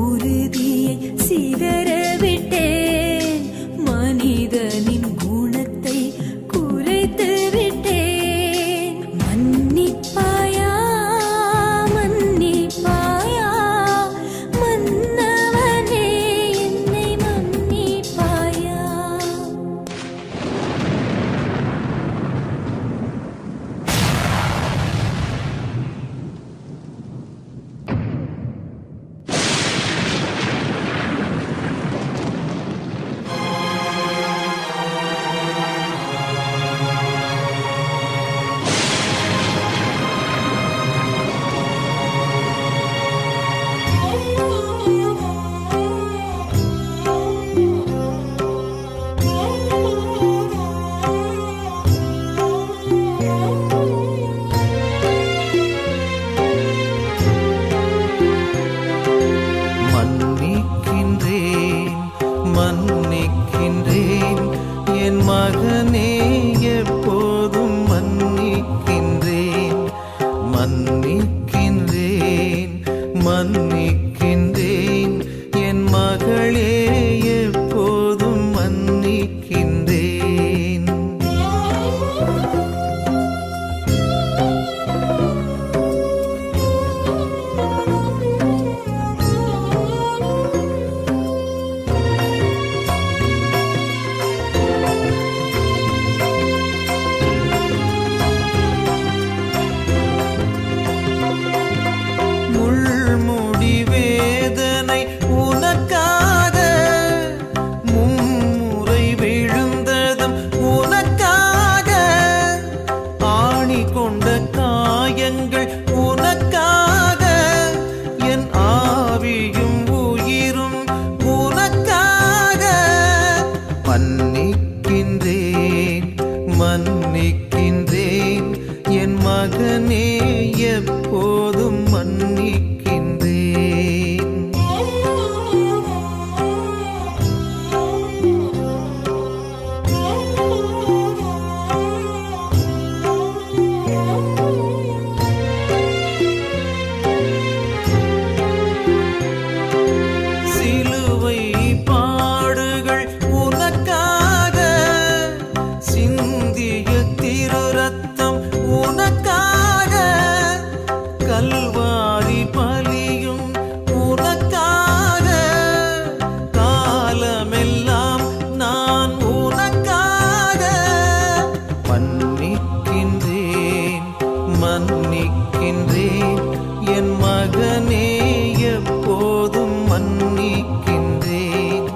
உறுதியை சிதறவிட்டேன், மனிதனின் குணத்தை குறைத்து விட்டேன். மன்னிப்பாயா மன்னிப்பாயா மன்னவனே, என்னை மன்னிப்பாயா. மன்னிக்கின்றேன் என் மகனே, எப்போதும் மன்னிக்கின்றேன். மன்னிக்கின்றேன் மன்னிக்கின்றேன் என் மகளே, எப்போதும் மன்னிக்கின்றேன். முள்முடி வேதனை உனக்காக, மும்முறை விழுந்ததும் உனக்காக, ஆணி கொண்ட காயங்கள் உனக்காக, என் ஆவியும் உயிரும் உனக்காக. மன்னிக்கின்றேன் மன்னிக்கின்றேன் என் மகனே, எப்போதும் மன்னிக்கின்றேன். சிலுவை பாடுகள் உனக்காக, சிந்திய திரு ரத்தம் உனக்காக, கல்வாரி பலியும் உனக்காக, காலமெல்லாம் நான் உனக்காக. மன்னிக்கின்றேன் மன்னிக்கின்றேன் என் மகனே, எப்போதும் மன்னிக்கின்றேன்.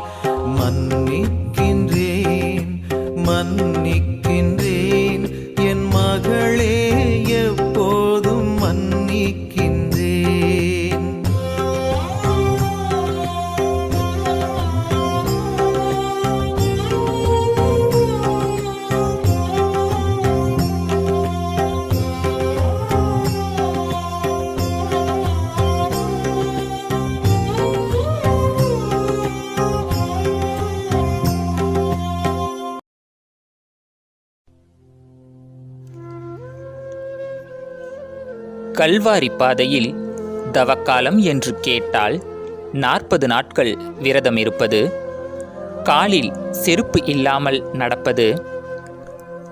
மன்னிக்கின்றேன் மன்னிக்கின்றேன் என் மகளே, எப்போதும் மன்னிக்கின்றேன். கல்வாரி பாதையில் தவக்காலம் என்று கேட்டால் 40 நாட்கள் விரதம் இருப்பது, காலில் செருப்பு இல்லாமல் நடப்பது,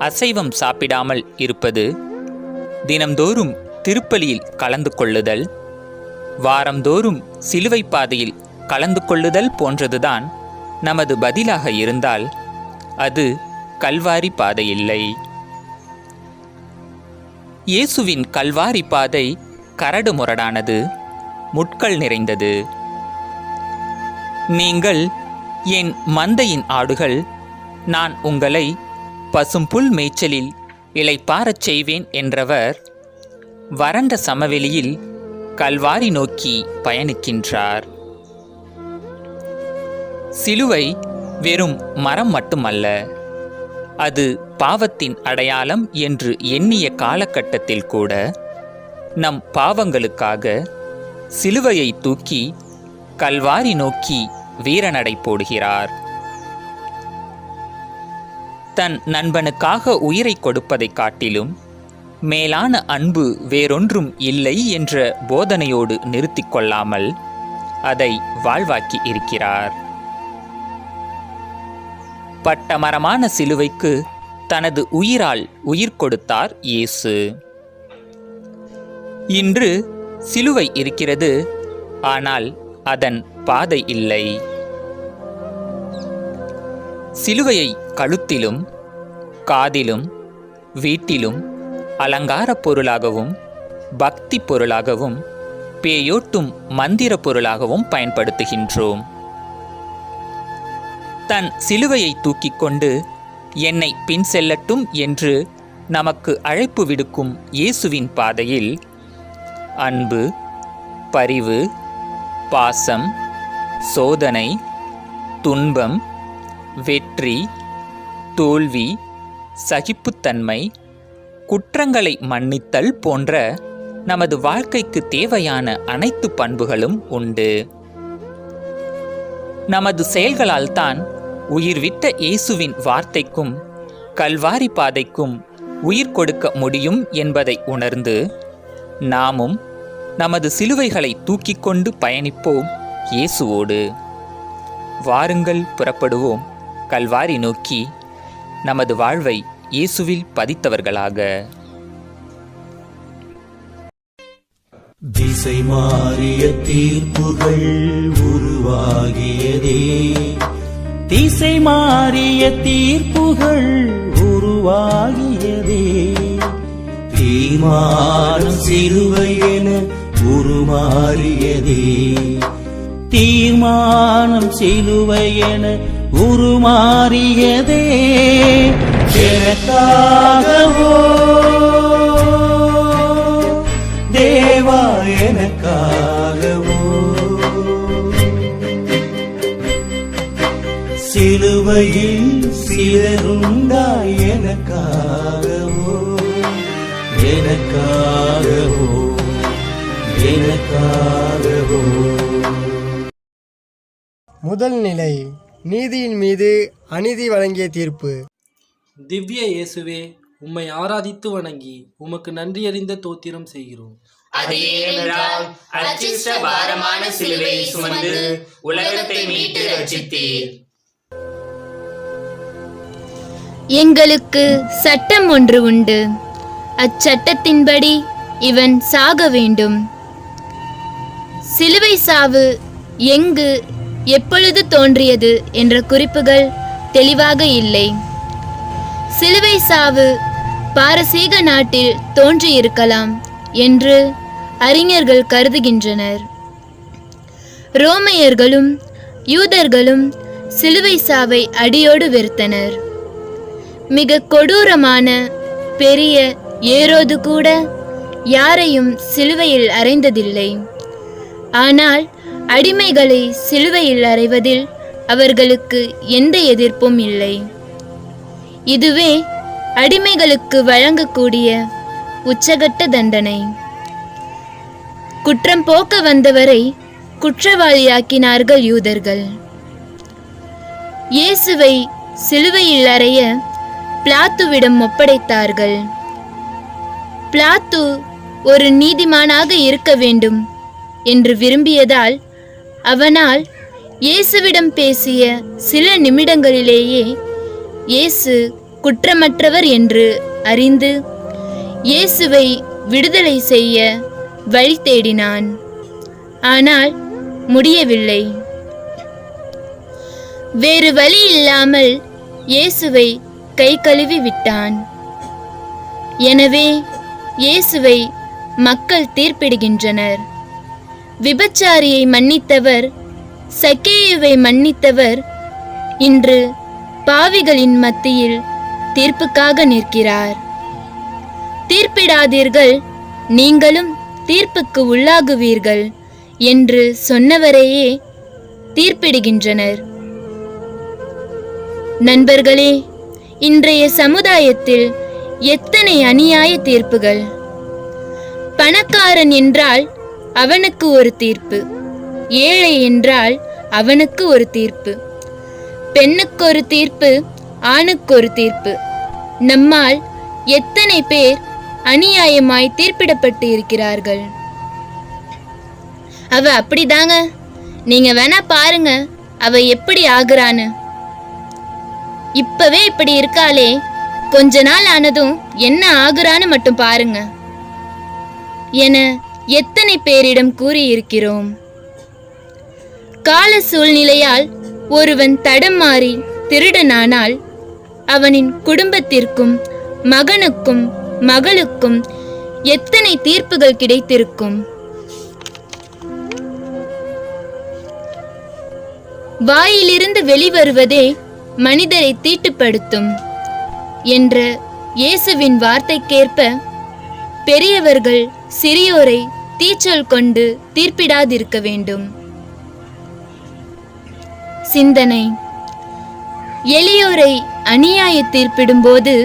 அசைவம் சாப்பிடாமல் இருப்பது, தினம்தோறும் திருப்பலியில் கலந்து கொள்ளுதல், வாரந்தோறும் சிலுவை பாதையில் கலந்து கொள்ளுதல் போன்றதுதான் நமது பதிலாக இருந்தால் அது கல்வாரி பாதையில்லை. இயேசுவின் கல்வாரி பாதை கரடு முரடானது, முட்கள் நிறைந்தது. நீங்கள் என் மந்தையின் ஆடுகள், நான் உங்களை பசும்புல் மேய்ச்சலில் இளைப்பாறச் செய்வேன் என்றவர் வறண்ட சமவெளியில் கல்வாரி நோக்கி பயணிக்கின்றார். சிலுவை வெறும் மரம் மட்டுமல்ல, அது பாவத்தின் அடையாளம் என்று எண்ணிய காலகட்டத்தில் கூட நம் பாவங்களுக்காக சிலுவையை தூக்கி கல்வாரி நோக்கி வீரநடை போடுகிறார். தன் நண்பனுக்காக உயிரை கொடுப்பதை காட்டிலும் மேலான அன்பு வேறொன்றும் இல்லை என்ற போதனையோடு நிறுத்திக் கொள்ளாமல் அதை வாழ்வாக்கி இருக்கிறார். பட்டமரமான சிலுவைக்கு தனது உயிரால் உயிர் கொடுத்தார் இயேசு. இன்று சிலுவை இருக்கிறது, ஆனால் அதன் பாதை இல்லை. சிலுவையை கழுத்திலும் காதிலும் வீட்டிலும் அலங்கார பொருளாகவும் பக்தி பொருளாகவும் பேயோட்டும் மந்திர பொருளாகவும் பயன்படுத்துகின்றோம். தன் சிலுவையை தூக்கிக் கொண்டு என்னை பின் செல்லட்டும் என்று நமக்கு அழைப்பு விடுக்கும் இயேசுவின் பாதையில் அன்பு, பரிவு, பாசம், சோதனை, துன்பம், வெற்றி, தோல்வி, சகிப்புத்தன்மை, குற்றங்களை மன்னித்தல் போன்ற நமது வாழ்க்கைக்கு தேவையான அனைத்து பண்புகளும் உண்டு. நமது செயல்களால் தான் உயிர்விட்ட இயேசுவின் வார்த்தைக்கும் கல்வாரி பாதைக்கும் உயிர் கொடுக்க முடியும் என்பதை உணர்ந்து நாமும் நமது சிலுவைகளை தூக்கிக் கொண்டு பயணிப்போம் இயேசுவோடு. வாருங்கள், புறப்படுவோம் கல்வாரி நோக்கி நமது வாழ்வை இயேசுவில் பதித்தவர்களாக. திசை மாறிய தீர்ப்புகள் உருவாகியதே, திசை மாறிய தீர்ப்புகள் உருவாகியதே, தீர்மானம் சிலுவை என உருமாறியதே, தீர்மானம் சிலுவை என உருமாறியதே, எனக்காகவோ தேவா எனக்காகவோ, சிலுவையில் சிலருண்டாய் எனக்காகவோ, எனக்காகவோ, எனக்காகவோ. முதல் நிலை, நீதியின் மீது அநீதி வழங்கிய தீர்ப்பு. திவ்ய இயேசுவே, உம்மை ஆராதித்து வணங்கி உமக்கு நன்றியறிந்த தோத்திரம் செய்கிறோம். அது ஏனென்றால் அச்சிஷ்ட பாரமான சிலுவையை சுமந்து உலகத்தை மீட்டு ரட்சித்தீர். எங்களுக்கு சட்டம் ஒன்று உண்டு, அச்சட்டத்தின்படி இவன் சாக வேண்டும். சிலுவை சாவு எங்கு எப்பொழுது தோன்றியது என்ற குறிப்புகள் தெளிவாக இல்லை. சிலுவை சாவு பாரசீக நாட்டில் தோன்றியிருக்கலாம் என்று அறிஞர்கள் கருதுகின்றனர். ரோமையர்களும் யூதர்களும் சிலுவை சாவை அடியோடு வெறுத்தனர். மிக கொடூரமான பெரிய ஏரோது கூட யாரையும் சிலுவையில் அறைந்ததில்லை. ஆனால் அடிமைகளை சிலுவையில் அறைவதில் அவர்களுக்கு எந்த எதிர்ப்பும் இல்லை. இதுவே அடிமைகளுக்கு வழங்கக்கூடிய உச்சகட்ட தண்டனை. குற்றம் போக்க வந்தவரை குற்றவாளியாக்கினார்கள் யூதர்கள். இயேசுவை சிலுவையில் அறைய பிலாத்துவிடம் ஒப்படைத்தார்கள். பிலாத்து ஒரு நீதிமானாக இருக்க வேண்டும் என்று விரும்பியதால் அவனால் இயேசுவிடம் பேசிய சில நிமிடங்களிலேயே இயேசு குற்றமற்றவர் என்று அறிந்து இயேசுவை விடுதலை செய்ய வழி தேடினான். ஆனால் முடியவில்லை. வேறு வழி இல்லாமல் இயேசுவை கை கழுவி விட்டான். எனவே இயேசுவை மக்கள் தீர்ப்பிடுகின்றனர். விபச்சாரியை மன்னித்தவர், சக்கேயுவை மன்னித்தவர் இன்று பாவிகளின் மத்தியில் தீர்ப்புக்காக நிற்கிறார். தீர்ப்பிடாதீர்கள், நீங்களும் தீர்ப்புக்கு உள்ளாகுவீர்கள் என்று சொன்னவரையே தீர்ப்பிடுகின்றனர். நண்பர்களே, இன்றைய சமுதாயத்தில் எத்தனை அநியாய தீர்ப்புகள்! பணக்காரன் என்றால் அவனுக்கு ஒரு தீர்ப்பு, ஏழை என்றால் அவனுக்கு ஒரு தீர்ப்பு, பெண்ணுக்கு ஒரு தீர்ப்பு, ஆணுக்கு ஒரு தீர்ப்பு. நம்மால் எத்தனை பேர் அநியாயமாய் தீர்ப்பிடப்பட்டு இருக்கிறார்கள். அவ அப்படிதாங்க, நீங்க வேணா பாருங்க அவ எப்படி ஆகுறான்னு. இப்பவே இப்படி இருக்காளே, கொஞ்ச நாள் ஆனதும் என்ன ஆகுறான்னு மட்டும் பாருங்க என எத்தனை பேரிடம் கூறியிருக்கிறோம். கால சூழ்நிலையால் ஒருவன் தடம் மாறி திருடனானால் அவனின் குடும்பத்திற்கும் மகனுக்கும் மகளுக்கும் எத்தனை தீர்ப்புகள் கிடைத்திருக்கும். வாயிலிருந்து வெளிவருவதே மனிதரை தீட்டுப்படுத்தும் என்ற இயேசுவின் வார்த்தைக்கேற்ப பெரியவர்கள் சிறியோரை தீச்சொல் கொண்டு தீர்ப்பிடாதிருக்க வேண்டும். சிந்தனை: எளியோரை அநியாய தீர்ப்பிடும்போது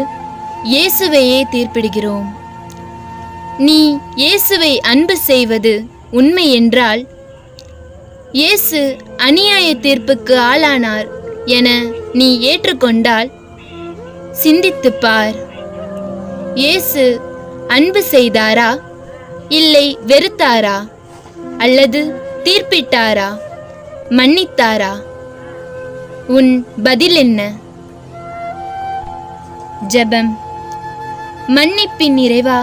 இயேசுவையே தீர்ப்பிடுகிறோம். நீ இயேசுவை அன்பு செய்வது உண்மை என்றால் இயேசு அநியாய தீர்ப்புக்கு ஆளானார் என நீ ஏற்றுக்கொண்டால் சிந்தித்துப் பார். இயேசு அன்பு செய்தாரா, இல்லை வெறுத்தாரா, அல்லது தீர்ப்பிட்டாரா, மன்னித்தாரா? உன் பதில் என்ன? ஜெபம். மன்னிப்பின் இறைவா,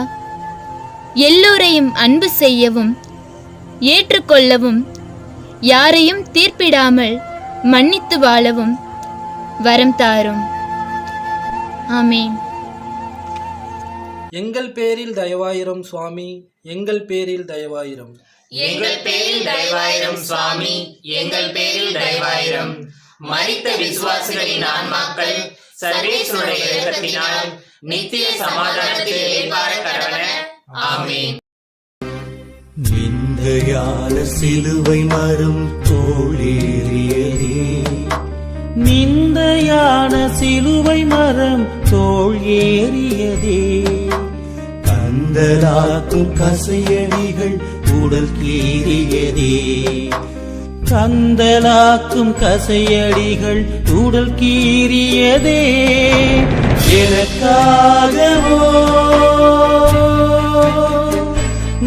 எல்லோரையும் அன்பு செய்யவும் ஏற்றுக்கொள்ளவும் யாரையும் தீர்ப்பிடாமல் மன்னித்து வாழவும் வரம் தாரும். ஆமேன். எங்கள் பேரில் தயவாயிரம் சுவாமி, எங்கள் பேரில் தயவாயிரம். எங்கள் பேரில் தயவாயிரம் சுவாமி, எங்கள் பேரில் தயவாயிரம். மரித்த விசுவாசிகளின் ஆன்மாக்கள் சர்வேஸ்வருடைய இரக்கத்தினால் நித்திய சமாதானத்தில் இளைப்பாற கடவன. ஆமென். நிந்தையான சிலுவை மரம் தோளேறியதே, நிந்தையான சிலுவை மரம் தோள் ஏறியதே, கந்தலாக்கும் கசையடிகள் உடல் கீறியதே, கந்தலாக்கும் கசையடிகள் உடல் கீறியதே, எனக்காகவோ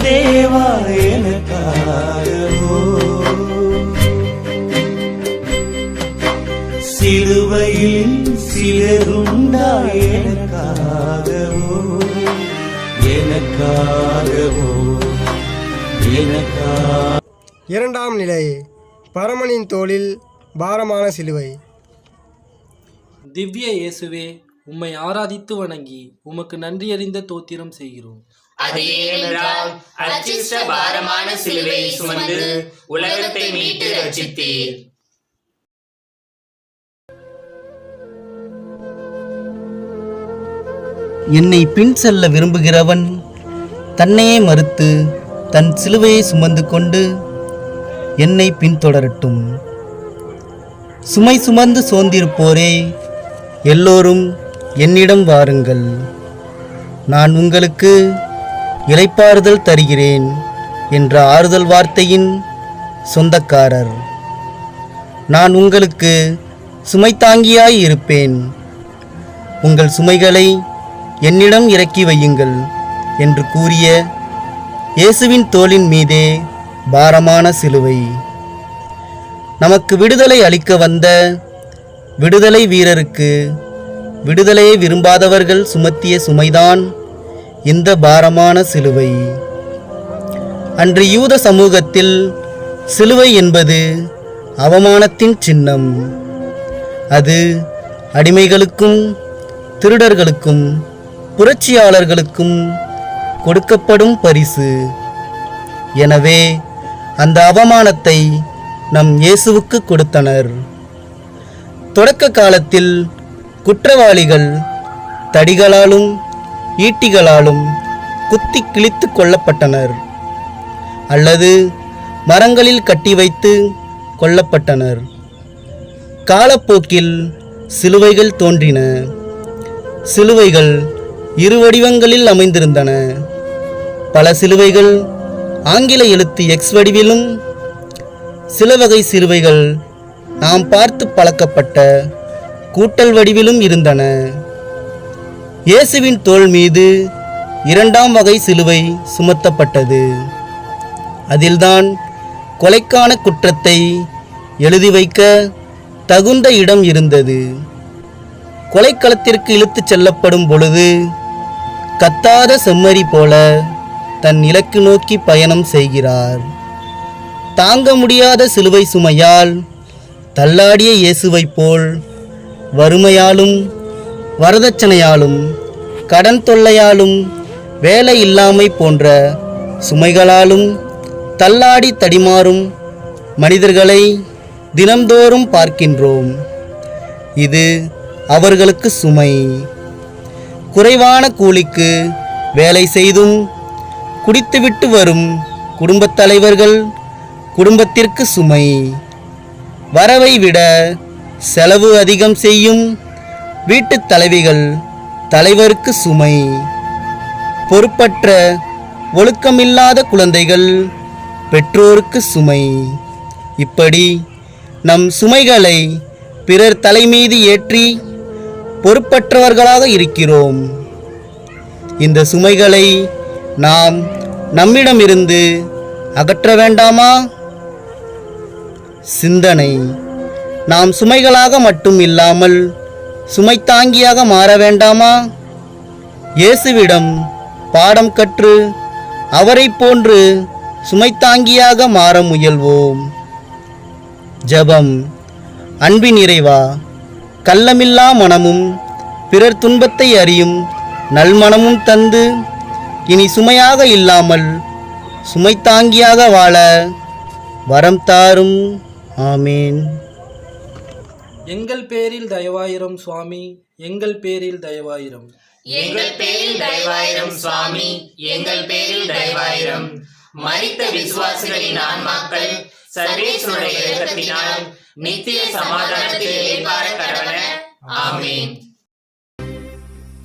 தேவா எனக்காகவோ, சிலுவையில் சிலருண்டா எனக்காகவோ, எனக்காகவோ, எனக்காக. இரண்டாம் நிலை, பரமனின் தோளில் பாரமான சிலுவை. திவ்ய இயேசுவே, உம்மை ஆராதித்து வணங்கி உமக்கு நன்றியறிந்த தோத்திரம் செய்கிறோம். அது ஏனென்றால் அச்சிஷ்ட பாரமான சிலுவையை சுமந்து உலகத்தை மீட்டு ரட்சித்தீர். என்னை பின் செல்ல விரும்புகிறவன் தன்னையே மறுத்து தன் சிலுவையை சுமந்து கொண்டு என்னை பின்தொடரட்டும். சுமை சுமந்து சோர்ந்திருப்போரே, எல்லோரும் என்னிடம் வாருங்கள், நான் உங்களுக்கு இளைப்பாறுதல் தருகிறேன் என்ற ஆறுதல் வார்த்தையின் சொந்தக்காரர். நான் உங்களுக்கு சுமை தாங்கியாய் இருப்பேன், உங்கள் சுமைகளை என்னிடம் இறக்கி வையுங்கள் என்று கூறிய இயேசுவின் தோளின் மீதே பாரமான சிலுவை. நமக்கு விடுதலை அளிக்க வந்த விடுதலை வீரருக்கு விடுதலையை விரும்பாதவர்கள் சுமத்திய சுமைதான் இந்த பாரமான சிலுவை. அன்று யூத சமூகத்தில் சிலுவை என்பது அவமானத்தின் சின்னம். அது அடிமைகளுக்கும் திருடர்களுக்கும் புரட்சியாளர்களுக்கும் கொடுக்கப்படும் பரிசு. எனவே அந்த அவமானத்தை நம் இயேசுவுக்கு கொடுத்தனர். தொடக்க காலத்தில் குற்றவாளிகள் தடிகளாலும் ஈட்டிகளாலும் குத்தி கிழித்து கொல்லப்பட்டனர் அல்லது மரங்களில் கட்டி வைத்து கொல்லப்பட்டனர். காலப்போக்கில் சிலுவைகள் தோன்றின. சிலுவைகள் இரு வடிவங்களில் அமைந்திருந்தன. பல சிலுவைகள் ஆங்கில எழுத்து எக்ஸ் வடிவிலும், சில வகை சிலுவைகள் நாம் பார்த்து பழக்கப்பட்ட கூட்டல் வடிவிலும் இருந்தன. இயேசுவின் தோள் மீது இரண்டாம் வகை சிலுவை சுமத்தப்பட்டது. அதில்தான் கொலைக்கான குற்றத்தை எழுதி வைக்க தகுந்த இடம் இருந்தது. கொலைக்களத்திற்கு இழுத்துச் செல்லப்படும் பொழுது கத்தாத செம்மறி போல தன் இலக்கு நோக்கி பயணம் செய்கிறார். தாங்க முடியாத சிலுவை சுமையால் தள்ளாடிய இயேசுவைப் போல் வறுமையாலும் வரதட்சணையாலும் கடன் தொல்லையாலும் வேலை இல்லாமை போன்ற சுமைகளாலும் தள்ளாடி தடிமாறும் மனிதர்களை தினம்தோறும் பார்க்கின்றோம். இது அவர்களுக்கு சுமை. குறைவான கூலிக்கு வேலை செய்தும் குடித்துவிட்டு வரும் குடும்பத் தலைவர்கள் குடும்பத்திற்கு சுமை. வரவை விட செலவு அதிகம் செய்யும் வீட்டுத் தலைவிகள் தலைவருக்கு சுமை. பொறுப்பற்ற ஒழுக்கமில்லாத குழந்தைகள் பெற்றோருக்கு சுமை. இப்படி நம் சுமைகளை பிறர் தலைமீது ஏற்றி பொறுப்பற்றவர்களாக இருக்கிறோம். இந்த சுமைகளை நாம் நம்மிடமிருந்து அகற்ற வேண்டாமா? சிந்தனை: நாம் சுமைகளாக மட்டும் இல்லாமல் சுமைத்தாங்கியாக மாற வேண்டாமா? இயேசுவிடம் பாடம் கற்று அவரைப் போன்று சுமைத்தாங்கியாக மாற முயல்வோம். ஜெபம். அன்பின் இறைவா, கள்ளமில்லா மனமும் பிறர் துன்பத்தை அறியும் நல்மனமும் தந்து இனி சுமையாக இல்லாமல் சுமைத்தாங்கியாக வாழ வரம் தாரும். ஆமேன். எங்கள் பேரில் தயவாயிரம் சுவாமி, எங்கள் பேரில் தயவாயிரம். எங்கள் பேரில் தயவாயிரம் சுவாமி, எங்கள் பேரில் தயவாயிரம். மரித்த விசுவாசிகளின் ஆன்மாக்கள் சர்வேஸ்வருடைய இரக்கத்தினால் நித்திய சமாதானத்தில் இளைப்பாற கடவன. ஆமென்.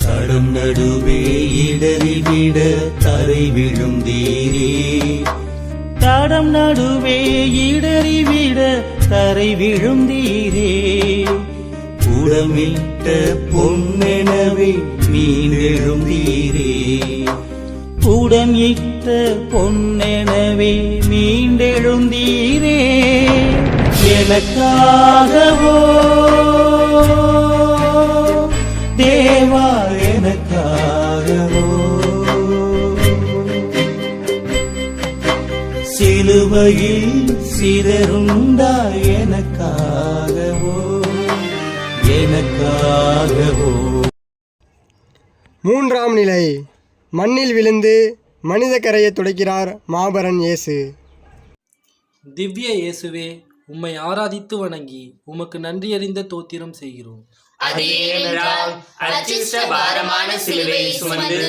தடம் நடுவே இடறி விட தரை விழுந்தீரே. தடம் நடுவே இடறி விட தரை விழுந்தீரே. உடமிட்ட பொன்னெனவே மீண்டெழுந்தீரே. உடம் இட்ட பொன்னெனவே மீண்டெழுந்தீரே. எனக்காகவோ தேவா, எனக்காகவோ சிலுவையில் சிதறுண்டா எனக்காகவோ, எனக்காகவோ. மூன்றாம் நிலை. மண்ணில் விழுந்து மனித கரையை துடைக்கிறார் மாபரன் இயேசு. திவ்ய இயேசுவே, உம்மை ஆராதித்து வணங்கி உமக்கு நன்றியறிந்த தோத்திரம் செய்கிறோம். அது ஏனென்றால் அச்சிஷ்ட பாரமான சிலுவையை சுமந்து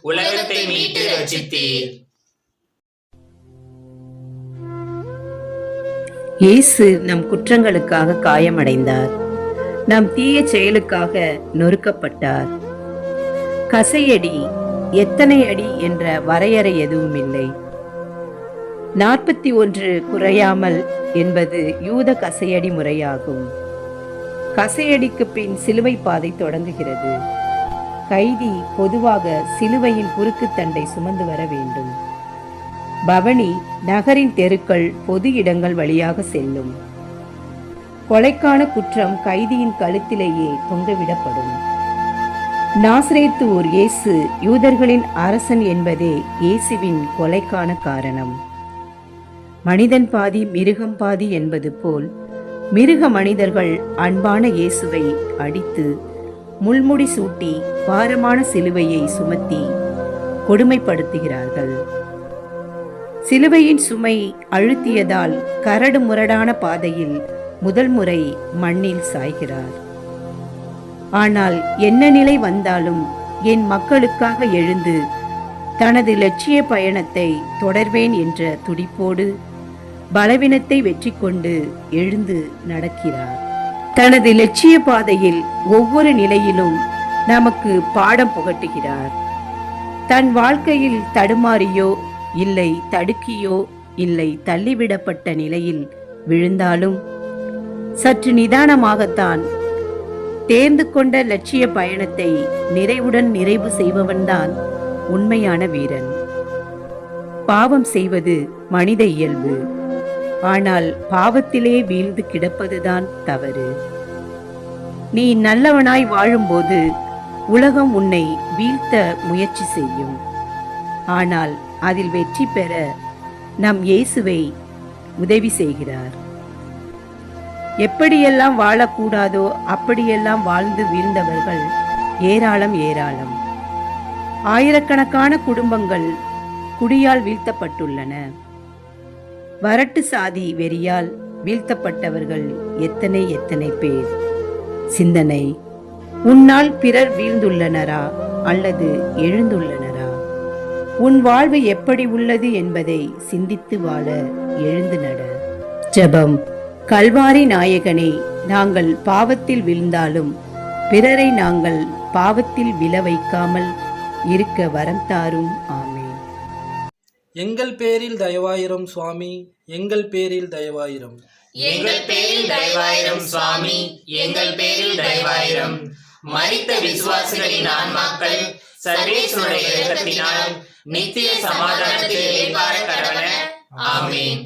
உலகத்தை மீட்டு ரட்சித்தீர். இயேசு நம் குற்றங்களுக்காக காயமடைந்தார். நம் தீய செயலுக்காக நொறுக்கப்பட்டார். கசையடி எத்தனை அடி என்ற வரையறை எதுவும் இல்லை. 41 குறையாமல் என்பது யூத கசையடி முறையாகும். கசையடிக்கு பின் சிலுவை பாதை தொடங்குகிறது. கைதி பொதுவாக சிலுவையின் குறுக்கு தண்டை சுமந்து வர வேண்டும். பவனி நகரின் தெருக்கள் பொது இடங்கள் வழியாக செல்லும். கொலைக்கான குற்றம் கைதியின் கழுத்திலேயே தொங்கவிடப்படும். நாசரேத்து ஊர் இயேசு யூதர்களின் அரசன் என்பதே இயேசுவின் கொலைக்கான காரணம். மனிதன் பாதி மிருகம் பாதி என்பது போல் மிருக மனிதர்கள் அன்பான இயேசுவை அடித்து முள்முடி சூட்டி பாரமான சிலுவையை சுமத்தி கொடுமைப்படுத்துகிறார்கள். சிலுவையின் சுமை அழுத்தியதால் கரடு முரடான பாதையில் முதல் முறை மண்ணில் சாய்கிறார். ஆனால் என்ன நிலை வந்தாலும் என் மக்களுக்காக எழுந்து தனது லட்சிய பயணத்தை தொடர்வேன் என்ற துடிப்போடு பலவீனத்தை வெற்றி கொண்டு எழுந்து நடக்கிறார். தனது லட்சிய பாதையில் ஒவ்வொரு நிலையிலும் நமக்கு பாடம் புகட்டுகிறார். தன் வாழ்க்கையில் தடுமாறியோ இல்லை தடுக்கியோ இல்லை தள்ளிவிடப்பட்ட நிலையில் விழுந்தாலும் சற்று நிதானமாகத்தான் தேர்ந்து கொண்ட லட்சிய பயணத்தை நிறைவுடன் நிறைவு செய்பவன்தான் உண்மையான வீரன். பாவம் செய்வது மனித இயல்பு. ஆனால் பாவத்திலே வீழ்ந்து கிடப்பதுதான் தவறு. நீ நல்லவனாய் வாழும்போது உலகம் உன்னை வீழ்த்த முயற்சி செய்யும். ஆனால் அதில் வெற்றி பெற நம் இயேசுவை உதவி செய்கிறார். எப்படியெல்லாம் வாழக்கூடாதோ அப்படியெல்லாம் வாழ்ந்து வீழ்ந்தவர்கள் ஏராளம் ஏராளம். ஆயிரக்கணக்கான குடும்பங்கள் குடியால் வீழ்த்தப்பட்டுள்ளன. வரட்டு சாதி வெறியால் வீழ்த்தப்பட்டவர்கள் எத்தனை எத்தனை பேர். சிந்தனை: உன்னால் பிறர் வீழ்ந்துள்ளனரா அல்லது எழுந்துள்ளனரா? உன் வாழ்வு எப்படி உள்ளது என்பதை சிந்தித்து வாழ எழுந்து நட. ஜெபம். கல்வாரி நாயகனே, நாங்கள் பாவத்தில் விழுந்தாலும் பிறரை நாங்கள் பாவத்தில் விழ வைக்காமல் இருக்க வரம் தாரும். ஆமென். எங்கள் பேரில் தயவாயிரம் சுவாமி, எங்கள் பேரில் தயவாயிரம். எங்கள் பேரில் தயவாயிரம் சுவாமி, எங்கள் பேரில் தயவாயிரம். மரித்த விசுவாசிகளின் ஆன்மாக்கள் சர்வேஸ்வருடைய இரக்கத்தினால் நித்திய சமாதானத்தில் இளைப்பாற கடவன. ஆமென்.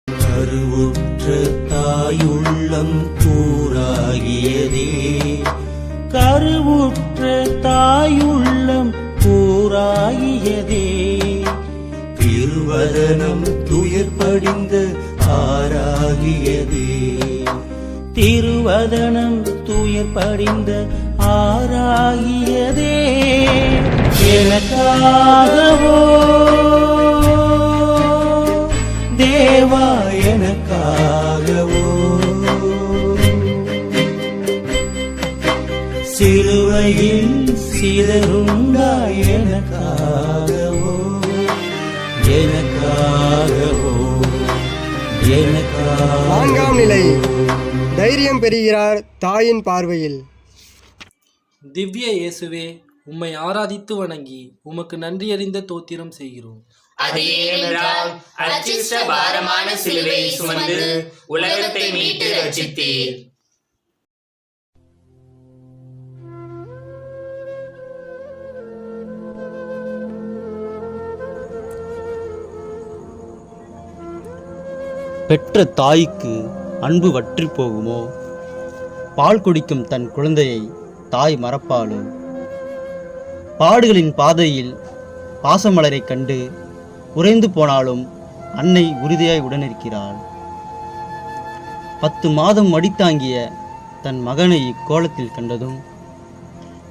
கருவுற்ற தாயுள்ளம் கூறாகியதே, கருவுற்ற தாயுள்ளம் கூறாகியதே, திருவதனம் துயர் படிந்த ஆறாகியதே, திருவதனம் துயர் படிந்த ஆறாகியதே. எனக்காகவோ தேவா, எனக்காகவோ சிலுவையில் சிதறுண்டாய், எனக்காகவோ எனக்காகவோ எனக்காக. 4ஆம் நிலை. தைரியம் பெறுகிறார் தாயின் பார்வையில். திவ்ய இயேசுவே, உம்மை ஆராதித்து வணங்கி உமக்கு நன்றியறிந்த தோத்திரம் செய்கிறோம். அது ஏனென்றால் அச்சிஷ்ட பாரமான சிலுவையை சுமந்து உலகத்தை மீட்டு ரட்சித்தீர். பெற்ற தாய்க்கு அன்பு வற்றி போகுமோ? பால் குடிக்கும் தன் குழந்தையை தாய் மறப்பாளோ? பாடுகளின் பாதையில் பாசமலரை கண்டு உறைந்து போனாலும் அன்னை உறுதியாய் உடனிருக்கிறாள். 10 மாதம் மடித்தாங்கிய தன் மகனை இக்கோலத்தில் கண்டதும்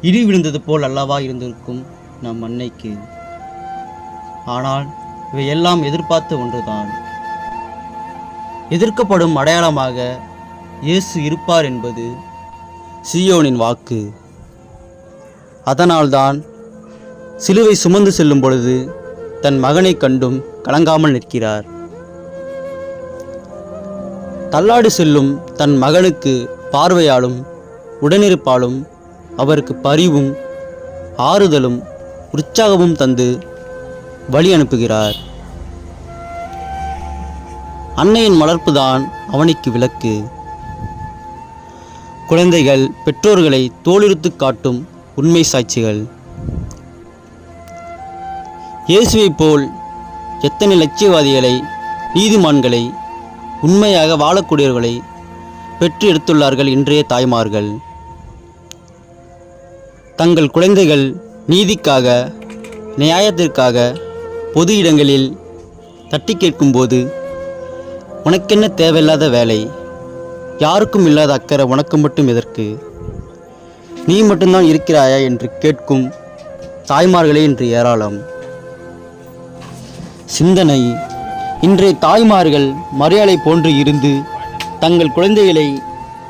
இடி விழுந்தது போல் அல்லவா இருந்திருக்கும் நம் அன்னைக்கு. ஆனால் இவையெல்லாம் எதிர்பார்த்த ஒன்றுதான். எதிர்க்கப்படும் அடையாளமாக இயேசு இருப்பார் என்பது சீயோனின் வாக்கு. அதனால்தான் சிலுவை சுமந்து செல்லும் பொழுது தன் மகனை கண்டும் கலங்காமல் நிற்கிறார். தள்ளாடி செல்லும் தன் மகனுக்கு பார்வையாலும் உடனிருப்பாலும் அவருக்கு பரிவும் ஆறுதலும் உற்சாகமும் தந்து வழி அனுப்புகிறார். அன்னையின் மலர்ப்புதான் அவனுக்கு விளக்கு. குழந்தைகள் பெற்றோர்களை தோளுரித்து காட்டும் உண்மை சாட்சிகள். இயேசுவைப் போல் எத்தனை லட்சியவாதிகளை, நீதிமான்களை, உண்மையாக வாழக்கூடியவர்களை பெற்று எடுத்துள்ளார்கள் இன்றைய தாய்மார்கள். தங்கள் குழந்தைகள் நீதிக்காக, நியாயத்திற்காக பொது இடங்களில் தட்டி கேட்கும்போது, உனக்கென்ன தேவையில்லாத வேலை, யாருக்கும் இல்லாத அக்கறை உனக்கு மட்டும் எதற்கு, நீ மட்டும்தான் இருக்கிறாயா என்று கேட்கும் தாய்மார்களே இன்று ஏராளம். சிந்தனை: இன்றைய தாய்மார்கள் மரியாதை போன்று இருந்து தங்கள் குழந்தைகளை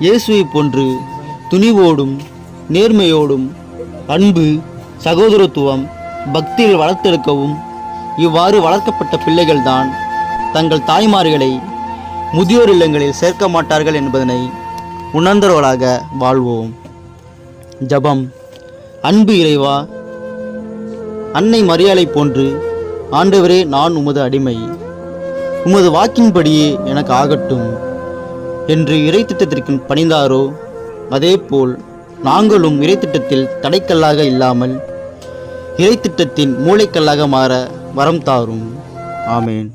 இயேசுவை போன்று துணிவோடும் நேர்மையோடும் அன்பு, சகோதரத்துவம், பக்தியில் வளர்த்தெடுக்கவும், இவ்வாறு வளர்க்கப்பட்ட பிள்ளைகள்தான் தங்கள் தாய்மார்களை முதியோர் இல்லங்களில் சேர்க்க மாட்டார்கள் என்பதனை உணர்ந்தவர்களாக வாழ்வோம். ஜபம். அன்பு இறைவா, அன்னை மரியாதை போன்று ஆண்டவரே, நான் உமது அடிமை, உமது வாக்கின்படியே எனக்கு ஆகட்டும் என்று இறைத்திட்டத்திற்கு பணிந்தாரோ அதேபோல் நாங்களும் இறைத்திட்டத்தில் தடைக்கல்லாக இல்லாமல் இறைத்திட்டத்தின் மூளைக்கல்லாக மாற வரம் தாரும். ஆமேன்.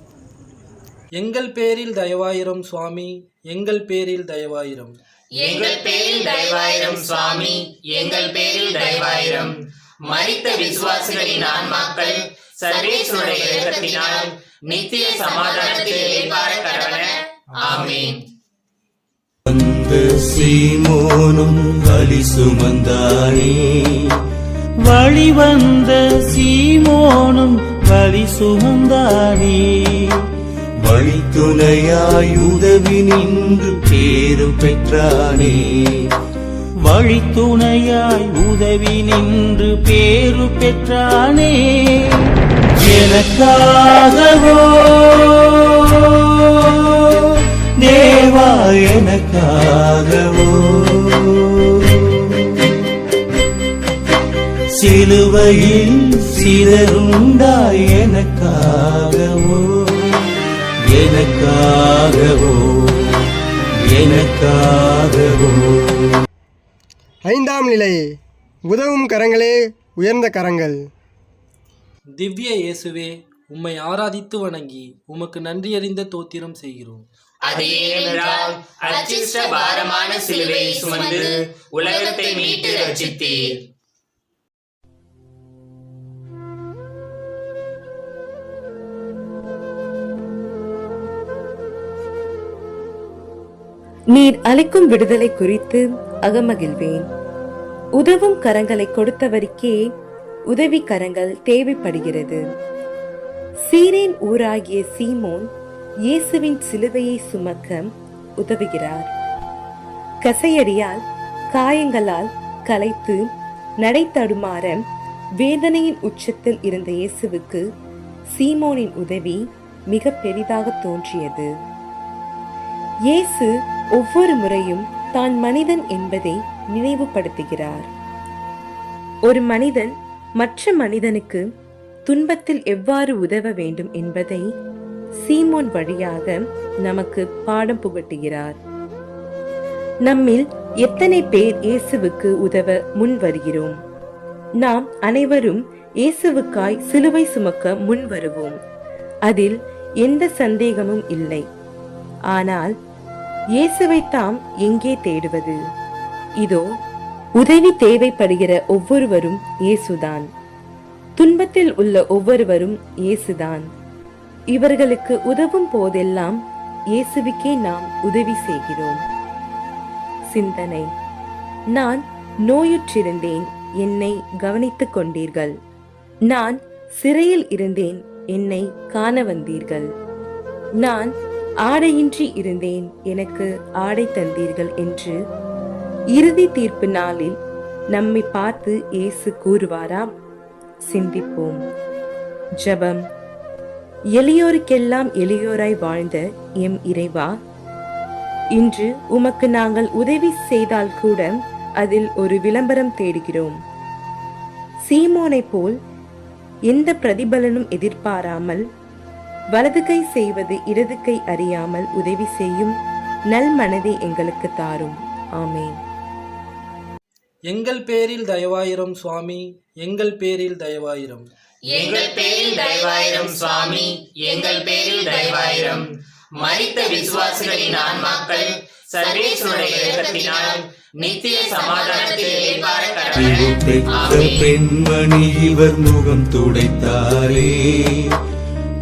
எங்கள் பேரில் தயவாயிரம் சுவாமி, எங்கள் பேரில் தயவாயிரம். எங்கள் பேரில் தயவாயிரம் சுவாமி, எங்கள் பேரில் தயவாயிரம். மரித்த விசுவாசிகளின் ஆன்மாக்கள் சர்வேஸ்வருடைய இரக்கத்தினால் நித்திய சமாதானத்தில் இளைப்பாற கடவன. ஆமென். வந்த சீமோனும் வழி சுமந்தானே, வழிவந்த சீமோனும் வழி சுமந்தானே, வழித்துணையாய் உதவி நின்று பேரு பெற்றானே, வழித்துணையாய் உதவி நின்று பேரு பெற்றானே. எனக்காகவோ தேவா, எனக்காகவோ சிலுவையில் சிதறுண்டாய் எனக்காகவோ, எனக்காகவோ, எனக்காகவோ. ஐந்தாம் நிலை உதவும் கரங்களே உயர்ந்த கரங்கள். திவ்ய இயேசுவே, உம்மை ஆராதித்து வணங்கி உமக்கு நன்றியறிந்த தோத்திரம் செய்கிறோம். அது ஏனென்றால் அச்சிஷ்ட பாரமான சிலுவையை சுமந்து உலகத்தை மீட்டு ரட்சித்தீர். நீர் அளிக்கும் விடுதலை குறித்து அகமகிழ்வேன். உதவும் கரங்களை கொடுத்தவருக்கே உதவி கரங்கள் தேவைப்படுகிறது. சீரேன் ஊராகிய சீமோன் இயேசுவின் சிலுவையை சுமக்க உதவுகிறார். கசையடியால் காயங்களால் களைத்து நடை தடுமாற வேதனையின் உச்சத்தில் இருந்த இயேசுவுக்கு சீமோனின் உதவி மிக பெரிதாக தோன்றியது. இயேசு ஒவ்வொரு முறையும் தான் மனிதன் என்பதை நினைவுபடுத்துகிறார். ஒரு மனிதன் மற்ற மனிதனுக்கு துன்பத்தில் எவ்வாறு உதவ வேண்டும் என்பதை சீமோன் வழியாக நமக்கு பாடம் புகட்டுகிறார். நம்மில் எத்தனை பேர் இயேசுவுக்கு உதவ முன் வருகிறோம்? நாம் அனைவரும் இயேசுவுக்காய் சிலுவை சுமக்க முன் வருவோம். அதில் எந்த சந்தேகமும் இல்லை. ஆனால் இயேசுவை தாம் எங்கே தேடுவது? இதோ உதவி தேவைப்படுகிற ஒவ்வொருவரும் இயேசுதான். துன்பத்தில் உள்ள ஒவ்வொருவரும் இயேசுதான். இவர்களுக்கு உதவும் போதெல்லாம் இயேசுவுக்கே நாம் உதவி செய்கிறோம். சிந்தனை: நான் நோயுற்றிருந்தேன், என்னை கவனித்துக் கொண்டீர்கள். நான் சிறையில் இருந்தேன், என்னை காண வந்தீர்கள். நான் ஆடையின்றி இருந்தேன், எனக்கு ஆடை தந்தீர்கள் என்று இறுதி தீர்ப்பு நாளில் நம்மை பார்த்து இயேசு கூறுவாரா? சிந்திப்போம். ஜெபம். எளியோருக்கெல்லாம் எளியோராய் வாழ்ந்த எம் இறைவா, இன்று உமக்கு நாங்கள் உதவி செய்தால் கூட அதில் ஒரு விளம்பரம் தேடுகிறோம். சீமோனை போல் எந்த பிரதிபலனும் எதிர்பாராமல் வலது கை செய்வது இடது கை அறியாமல் உதவி செய்யும் நல் மனதை எங்களுக்கு தாரும். ஆமேன். எங்கள் பேரில் தயவாயிரம் சுவாமி, எங்கள் பேரில் தயவாயிரம். எங்கள் பேரில் தயவாயிரம் சுவாமி, எங்கள் பேரில் தயவாயிரம். மரித்த விசுவாசிகளின் ஆன்மாக்கள் சர்வேஸ்வருடைய இரக்கத்தினால் நித்திய சமாதானத்தில் இளைப்பாற கடவன. ஆமென். பெண்மணி இவர் முகம் துடைத்தாரே,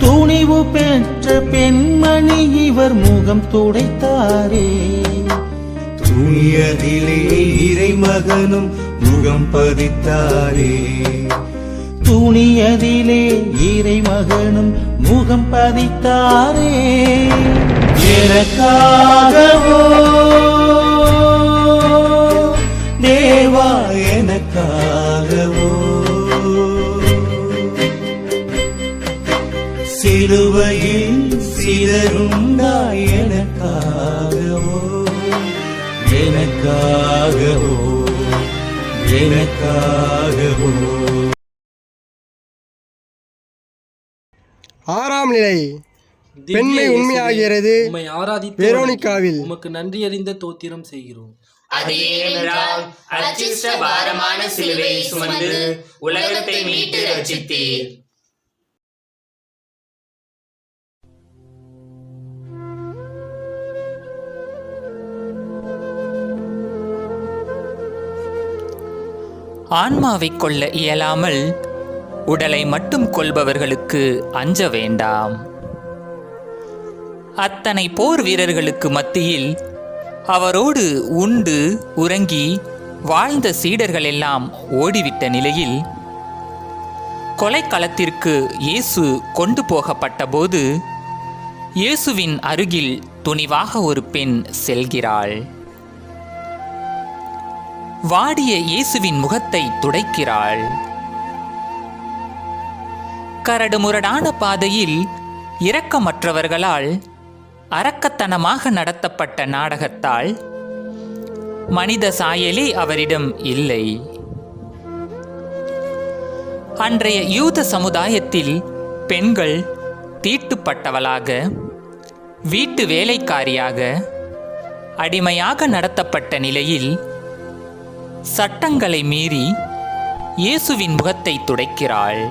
துணிவு பெற்ற பெண்மணி இவர் முகம் துடைத்தாரே, துணியதிலே இறைமகனும் முகம் பதித்தாரே, துணியதிலே இறைமகனும் முகம் பதித்தாரே. எனக்காகவோ தேவா, எனக்காகவோ சிலுவையில் சிதறுண்டாய் எனக்காகவோ, எனக்காகவோ, எனக்காகவோ. ஆறாம் நிலை திவ்ய பெண்மை இயேசுவே, உண்மையாகிறது. உம்மை ஆராதித்து வெரோனிக்காவில் வணங்கி உமக்கு நன்றியறிந்த தோத்திரம் செய்கிறோம். அது ஏனென்றால் அச்சிஷ்ட பாரமான சிலுவையை சுமந்து உலகத்தை மீட்டு ரட்சித்தீர். ஆன்மாவை கொள்ள இயலாமல் உடலை மட்டும் கொள்பவர்களுக்கு அஞ்ச வேண்டாம். அத்தனை போர் வீரர்களுக்கு மத்தியில் அவரோடு உண்டு உறங்கி வாழ்ந்த சீடர்கள் எல்லாம் ஓடிவிட்ட நிலையில் கொலைக்களத்திற்கு இயேசு கொண்டு போகப்பட்ட போது இயேசுவின் அருகில் துணிவாக ஒரு பெண் செல்கிறாள். வாடிய இயேசுவின் முகத்தை துடைக்கிறாள். கரடுமுரடான பாதையில் இரக்கமற்றவர்களால் அரக்கத்தனமாக நடத்தப்பட்ட நாடகத்தால் மனித சாயலே அவரிடம் இல்லை. அன்றைய யூத சமுதாயத்தில் பெண்கள் தீட்டுப்பட்டவளாக, வீட்டு வேலைக்காரியாக, அடிமையாக நடத்தப்பட்ட நிலையில் சட்டங்களை மீறி இயேசுவின் முகத்தை துடைக்கிறாள்.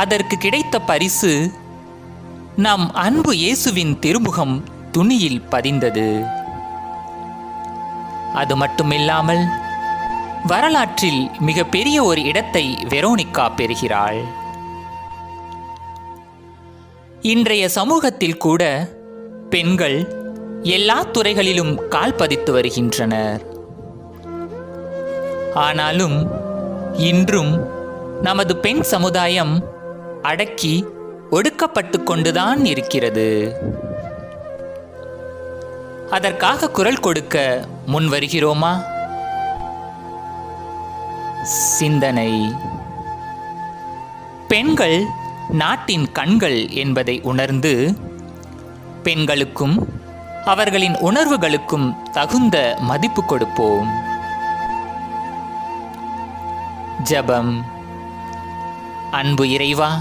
அதற்கு கிடைத்த பரிசு நம் அன்பு இயேசுவின் திருமுகம் துணியில் பதிந்தது. அது மட்டுமில்லாமல் வரலாற்றில் மிகப்பெரிய ஒரு இடத்தை வெரோனிகா பெறுகிறாள். இன்றைய சமூகத்தில் கூட பெண்கள் எல்லா துறைகளிலும் கால் பதித்து வருகின்றனர். ஆனாலும் இன்றும் நமது பெண் சமுதாயம் அடக்கி ஒடுக்கப்பட்டு கொண்டுதான் இருக்கிறது. அதற்காக குரல் கொடுக்க முன் வருகிறோமா? சிந்தனை. பெண்கள் நாட்டின் கண்கள் என்பதை உணர்ந்து பெண்களுக்கும் அவர்களின் உணர்வுகளுக்கும் தகுந்த மதிப்பு கொடுப்போம். ஜெபம். அன்பு இறைவா,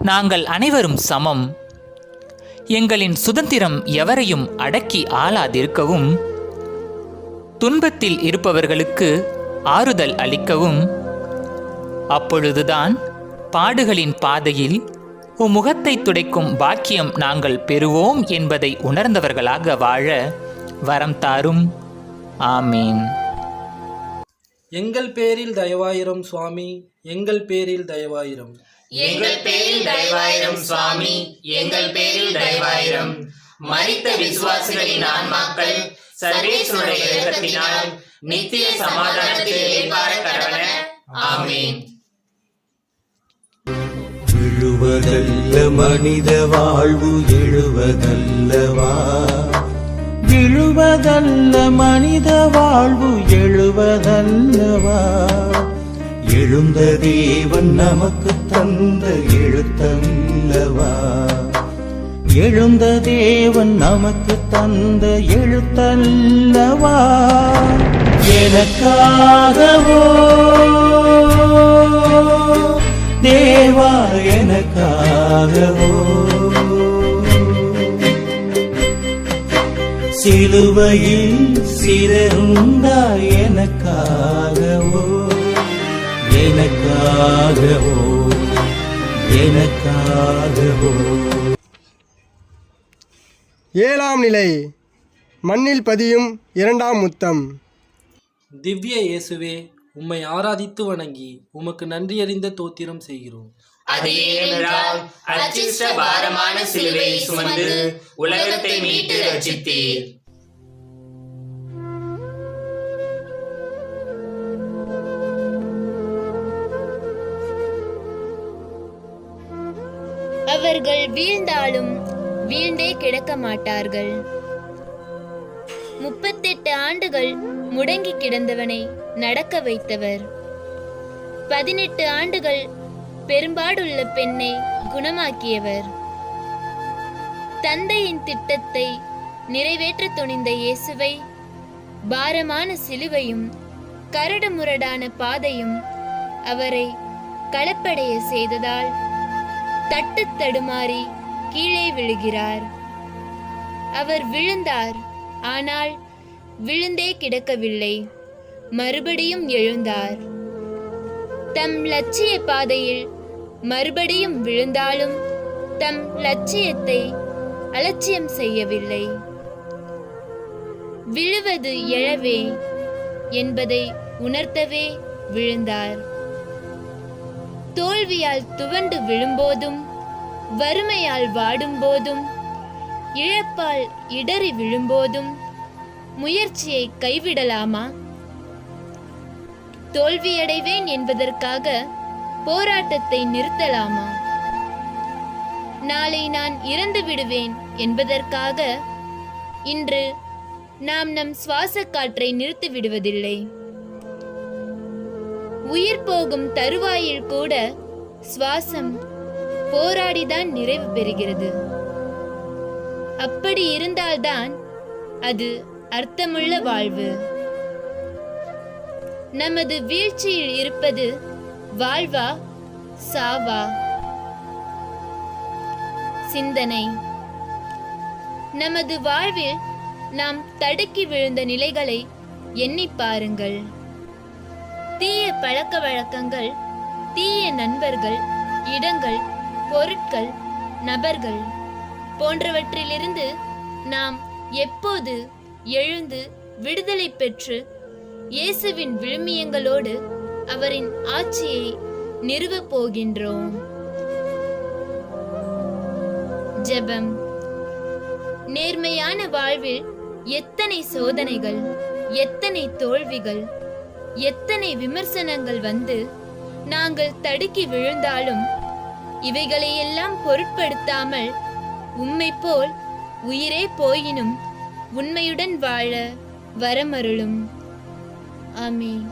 நாங்கள் அனைவரும் சமம். எங்களின் சுதந்திரம் எவரையும் அடக்கி ஆளாதிருக்கவும், துன்பத்தில் இருப்பவர்களுக்கு ஆறுதல் அளிக்கவும், அப்பொழுதுதான் பாடுகளின் பாதையில் முகத்தை துடைக்கும் பாக்கியம் நாங்கள் பெறுவோம் என்பதை உணர்ந்தவர்களாக வாழ வரம் தாரும். ஆமீன். எங்கள் பேரில் தயவாயிரம் சுவாமி, எங்கள் பேரில் தயவாயிரம். எங்கள் பேரில் தயவாயிரம் சுவாமி, எங்கள் பேரில் தயவாயிரம். மரித்த விசுவாசிகளின் ஆன்மாக்கள் சர்வேஸ்வருடைய இரக்கத்தினால் நித்திய சமாதானத்தில் இளைப்பாற கடவன. ஆமீன். விழுவதல்ல மனித வாழ்வு எழுவதல்லவா, விழுவதல்ல மனித வாழ்வு எழுவதல்லவா, எழுந்த தேவன் நமக்கு தந்த எழுத்தல்லவா, எழுந்த தேவன் நமக்கு தந்த எழுத்தல்லவா, எனக்காகவோ தேவா எனக்காகவோ சிலுவையில் சிறந்தாய் எனக்காகவோ, எனக்காகவோ, எனக்காகவோ. ஏழாம் நிலை. மண்ணில் பதியும் இரண்டாம் முத்தம். திவ்ய இயேசுவே, உம்மை ஆராதித்து வணங்கி உமக்கு நன்றியறிந்த தோத்திரம் செய்கிறோம். அது ஏனென்றால் அச்சிஷ்ட பாரமான சிலுவையை சுமந்து உலகத்தை மீட்டு ரட்சித்தீர். அவர்கள் வீழ்ந்தாலும் வீழ்ந்தே கிடக்க மாட்டார்கள். 38 ஆண்டுகள் முடங்கி கிடந்தவனை நடக்க வைத்தவர். 18 ஆண்டுகள் பெரும்பாடுள்ள பெண்ணை குணமாக்கியவர். தந்தையின் திட்டத்தை நிறைவேற்ற துணிந்த இயேசுவை பாரமான சிலுவையும் கரடுமுரடான பாதையும் அவரை களப்படைய செய்ததால் தட்டு தடுமாறி கீழே விழுகிறார். அவர் விழுந்தார், ஆனால் விழுந்தே கிடக்கவில்லை, மறுபடியும் எழுந்தார். தம் லட்சிய பாதையில் மறுபடியும் விழுந்தாலும் தம் லட்சியத்தை அலட்சியம் செய்யவில்லை. விழுவது எழவே, என்பதை உணர்த்தவே விழுந்தார். தோல்வியால் துவண்டு விழும்போதும், வறுமையால் வாடும்போதும், இழப்பால் இடறி விழும்போதும் முயற்சியை கைவிடலாமா? தோல்வியடைவேன் என்பதற்காக போராட்டத்தை நிறுத்தலாமா? நாளை நான் இறந்து விடுவேன் என்பதற்காக இன்று நாம் நம் சுவாச காற்றை நிறுத்தி விடுவதில்லை. உயிர் போகும் தருவாயில் கூட சுவாசம் போராடிதான் நிறைவு பெறுகிறது. அப்படி இருந்தால்தான் அது அர்த்தமுள்ள வாழ்வு. நமது வீழ்ச்சியில் இருப்பது வாழ்வா சாவா? சிந்தனை. நமது வாழ்வில் நாம் தடுக்கி விழுந்த நிலைகளை எண்ணி பாருங்கள். தீய பழக்க வழக்கங்கள், தீய நண்பர்கள், இடங்கள், பொருட்கள், நபர்கள் போன்றவற்றிலிருந்து நாம் எப்போது எழுந்து விடுதலை பெற்று இயேசுவின் விழுமியங்களோடு அவரின் ஆட்சியை நிறுவப் போகின்றோம்? ஜெபம். நேர்மையான வாழ்வில் எத்தனை சோதனைகள், எத்தனை தோல்விகள், எத்தனை விமர்சனங்கள் வந்து நாங்கள் தடுக்கி விழுந்தாலும் இவைகளையெல்லாம் பொருட்படுத்தாமல் உம்மை போல் உயிரே போயினும் உண்மையுடன் வாழ வரமருளும். ஆமென்.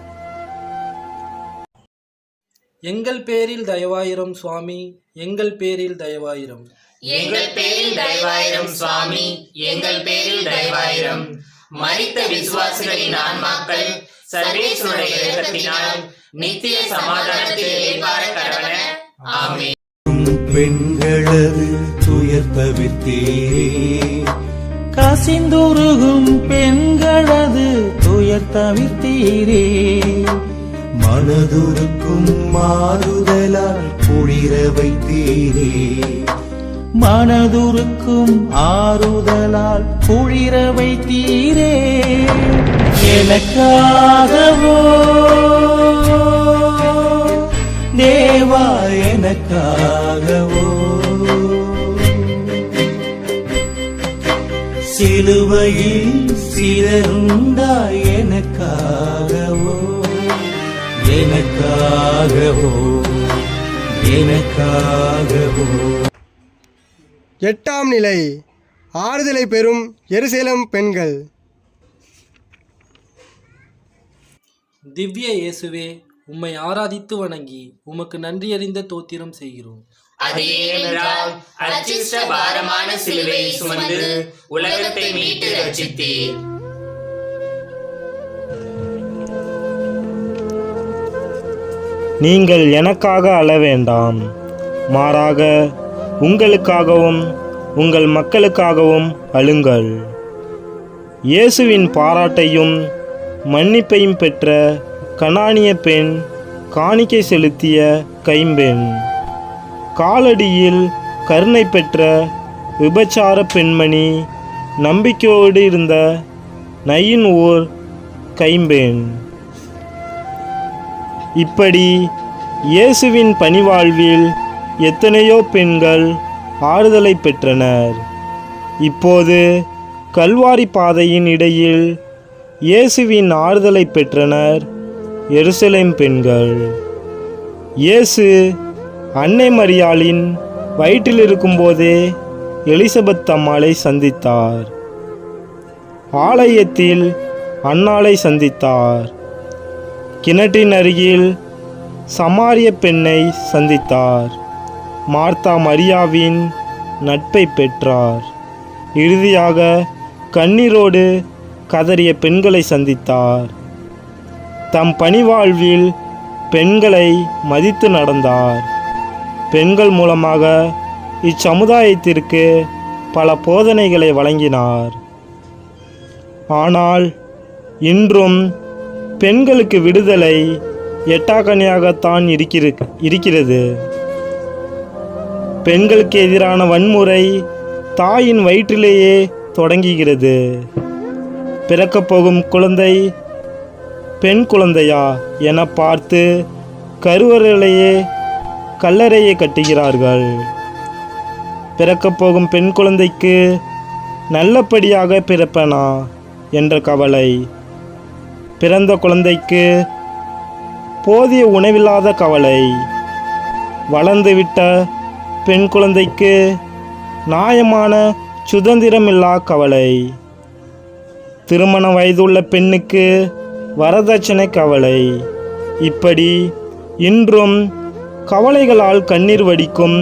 எங்கள் பேரில் தயவாயிரம் சுவாமி, எங்கள் பேரில் தயவாயிரம். எங்கள் பேரில் தயவாயிரம் சுவாமி, எங்கள் பேரில் தயவாயிரம். மரித்த விசுவாசிகளின் ஆன்மாக்கள் சர்வேஸ்வருடைய இரக்கத்தினால் நித்திய சமாதானத்தில் இளைப்பாற கடவன. ஆமென். பெண்களது துயர் தவிர்த்தீரே, கசிந்துருகும் பெண்களது துயர் தவிர்த்தீரே. மனதுருக்கும் மாறுதலால் குளிர வைத்தீரே, மனதுருக்கும் ஆறுதலால் குளிர வைத்தீரே. எனக்காகவோ தேவா, எனக்காகவோ சிலுவையில் சிதறுண்டாய், எனக்காகவோ எனக்காகவோ எனக்காகவோ. 8ஆம் நிலை. ஆறுதலை பெறும் எருசலேம் பெண்கள். திவ்ய இயேசுவே, உம்மை ஆராதித்து வணங்கி உமக்கு நன்றியறிந்த தோத்திரம் செய்கிறோம். அது ஏனென்றால் அச்சிஷ்ட பாரமான சிலுவையை சுமந்து உலகத்தை மீட்டு ரட்சித்தீர். நீங்கள் எனக்காக அழ வேண்டாம், மாறாக உங்களுக்காகவும் உங்கள் மக்களுக்காகவும் அழுங்கள். இயேசுவின் பாராட்டையும் மன்னிப்பையும் பெற்ற கனானிய பெண் காணிக்கை செலுத்திய கைம்பெண், காலடியில் கருணை பெற்ற விபச்சார பெண்மணி, நம்பிக்கையோடு இருந்த நயின் ஊர் கைம்பெண். இப்படி இயேசுவின் பணிவாழ்வில் எத்தனையோ பெண்கள் ஆறுதலை பெற்றனர். இப்போது கல்வாரி பாதையின் இடையில் இயேசுவின் ஆறுதலை பெற்றனர் எருசலேம் பெண்கள். இயேசு அன்னை மரியாளின் வயிற்றில் இருக்கும்போதே எலிசபெத் அம்மாளை சந்தித்தார். ஆலயத்தில் அன்னாளை சந்தித்தார். கிணற்றின் அருகில் சமாரிய பெண்ணை சந்தித்தார். மார்த்தா மரியாவின் நட்பை பெற்றார். இறுதியாக கண்ணீரோடு கதறிய பெண்களை சந்தித்தார். தம் பணிவாழ்வில் பெண்களை மதித்து நடந்தார். பெண்கள் மூலமாக இச்சமுதாயத்திற்கு பல போதனைகளை வழங்கினார். ஆனால் இன்றும் பெண்களுக்கு விடுதலை எட்டாக்கனியாகத்தான் இருக்கிறது. பெண்களுக்கு எதிரான வன்முறை தாயின் வயிற்றிலேயே தொடங்குகிறது. பிறக்கப் போகும் குழந்தை பெண் குழந்தையா என பார்த்து கருவறையிலேயே கல்லறையை கட்டுகிறார்கள். பிறக்கப் போகும் பெண் குழந்தைக்கு நல்லபடியாக பிறப்பனா என்ற கவலை, பிறந்த குழந்தைக்கு போதிய உணவில்லாத கவலை, வளர்ந்துவிட்ட பெண் குழந்தைக்கு நியாயமான சுதந்திரமில்லா கவலை, திருமண வயதுள்ள பெண்ணுக்கு வரதட்சணை கவலை. இப்படி இன்றும் கவலைகளால் கண்ணீர் வடிக்கும்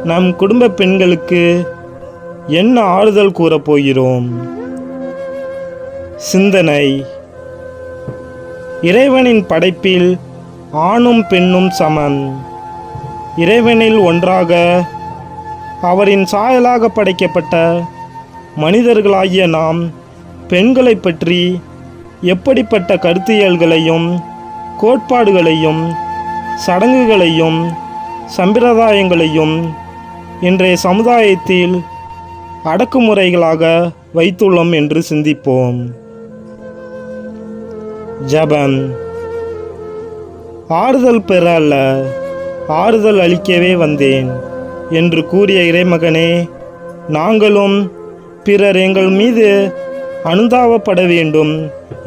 நம் குடும்ப பெண்களுக்கு என்ன ஆறுதல் கூறப்போகிறோம்? சிந்தனை: இறைவனின் படைப்பில் ஆணும் பெண்ணும் சமம். இறைவனில் ஒன்றாக அவரின் சாயலாக படைக்கப்பட்ட மனிதர்களாகிய நாம் பெண்களை பற்றி எப்படிப்பட்ட கருத்தியல்களையும் கோட்பாடுகளையும் சடங்குகளையும் சம்பிரதாயங்களையும் இன்றைய சமுதாயத்தில் அடக்குமுறைகளாக வைத்துள்ளோம் என்று சிந்திப்போம். ஜெபம். ஆறுதல் பெற அல்ல, ஆறுதல் அளிக்கவே வந்தேன் என்று கூறிய இறைமகனே, நாங்களும் பிறர் எங்கள் மீது அனுதாபப்பட வேண்டும்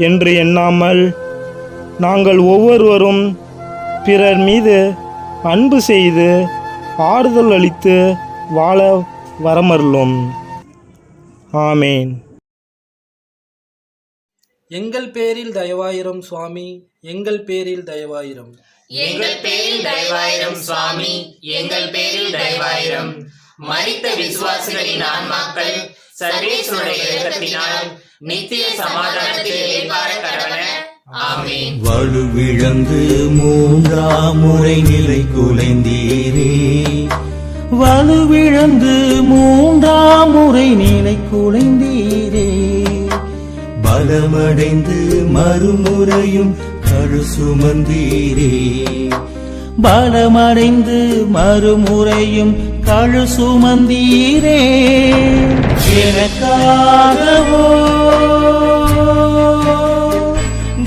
என்று எண்ணாமல் நாங்கள் ஒவ்வொருவரும் பிறர் மீது அன்பு செய்து ஆறுதல் அளித்து வாழ வரமருளும். ஆமேன். எங்கள் பேரில் தயவாயிரம் சுவாமி, எங்கள் பேரில் தயவாயிரம். எங்கள் பேரில் தயவாயிரம் சுவாமி, எங்கள் பேரில் தயவாயிரம். மரித்த விசுவாசிகளின் ஆன்மாக்கள் சர்வேஸ்வருடைய இரக்கத்தினால் நித்திய சமாதானத்தில் இளைப்பாற கடவன. ஆமென். வலுவிழந்து மூன்றாம் முறை நிலை குலைந்தீரே, வலுவிழந்து மூன்றாம் முறை நிலை குலைந்தீரே, பலமடைந்து மறுமுறையும் கழு சுமந்தீரே, பலமடைந்து மறுமுறையும் கழு சுமந்தீரே, எனக்காகவோ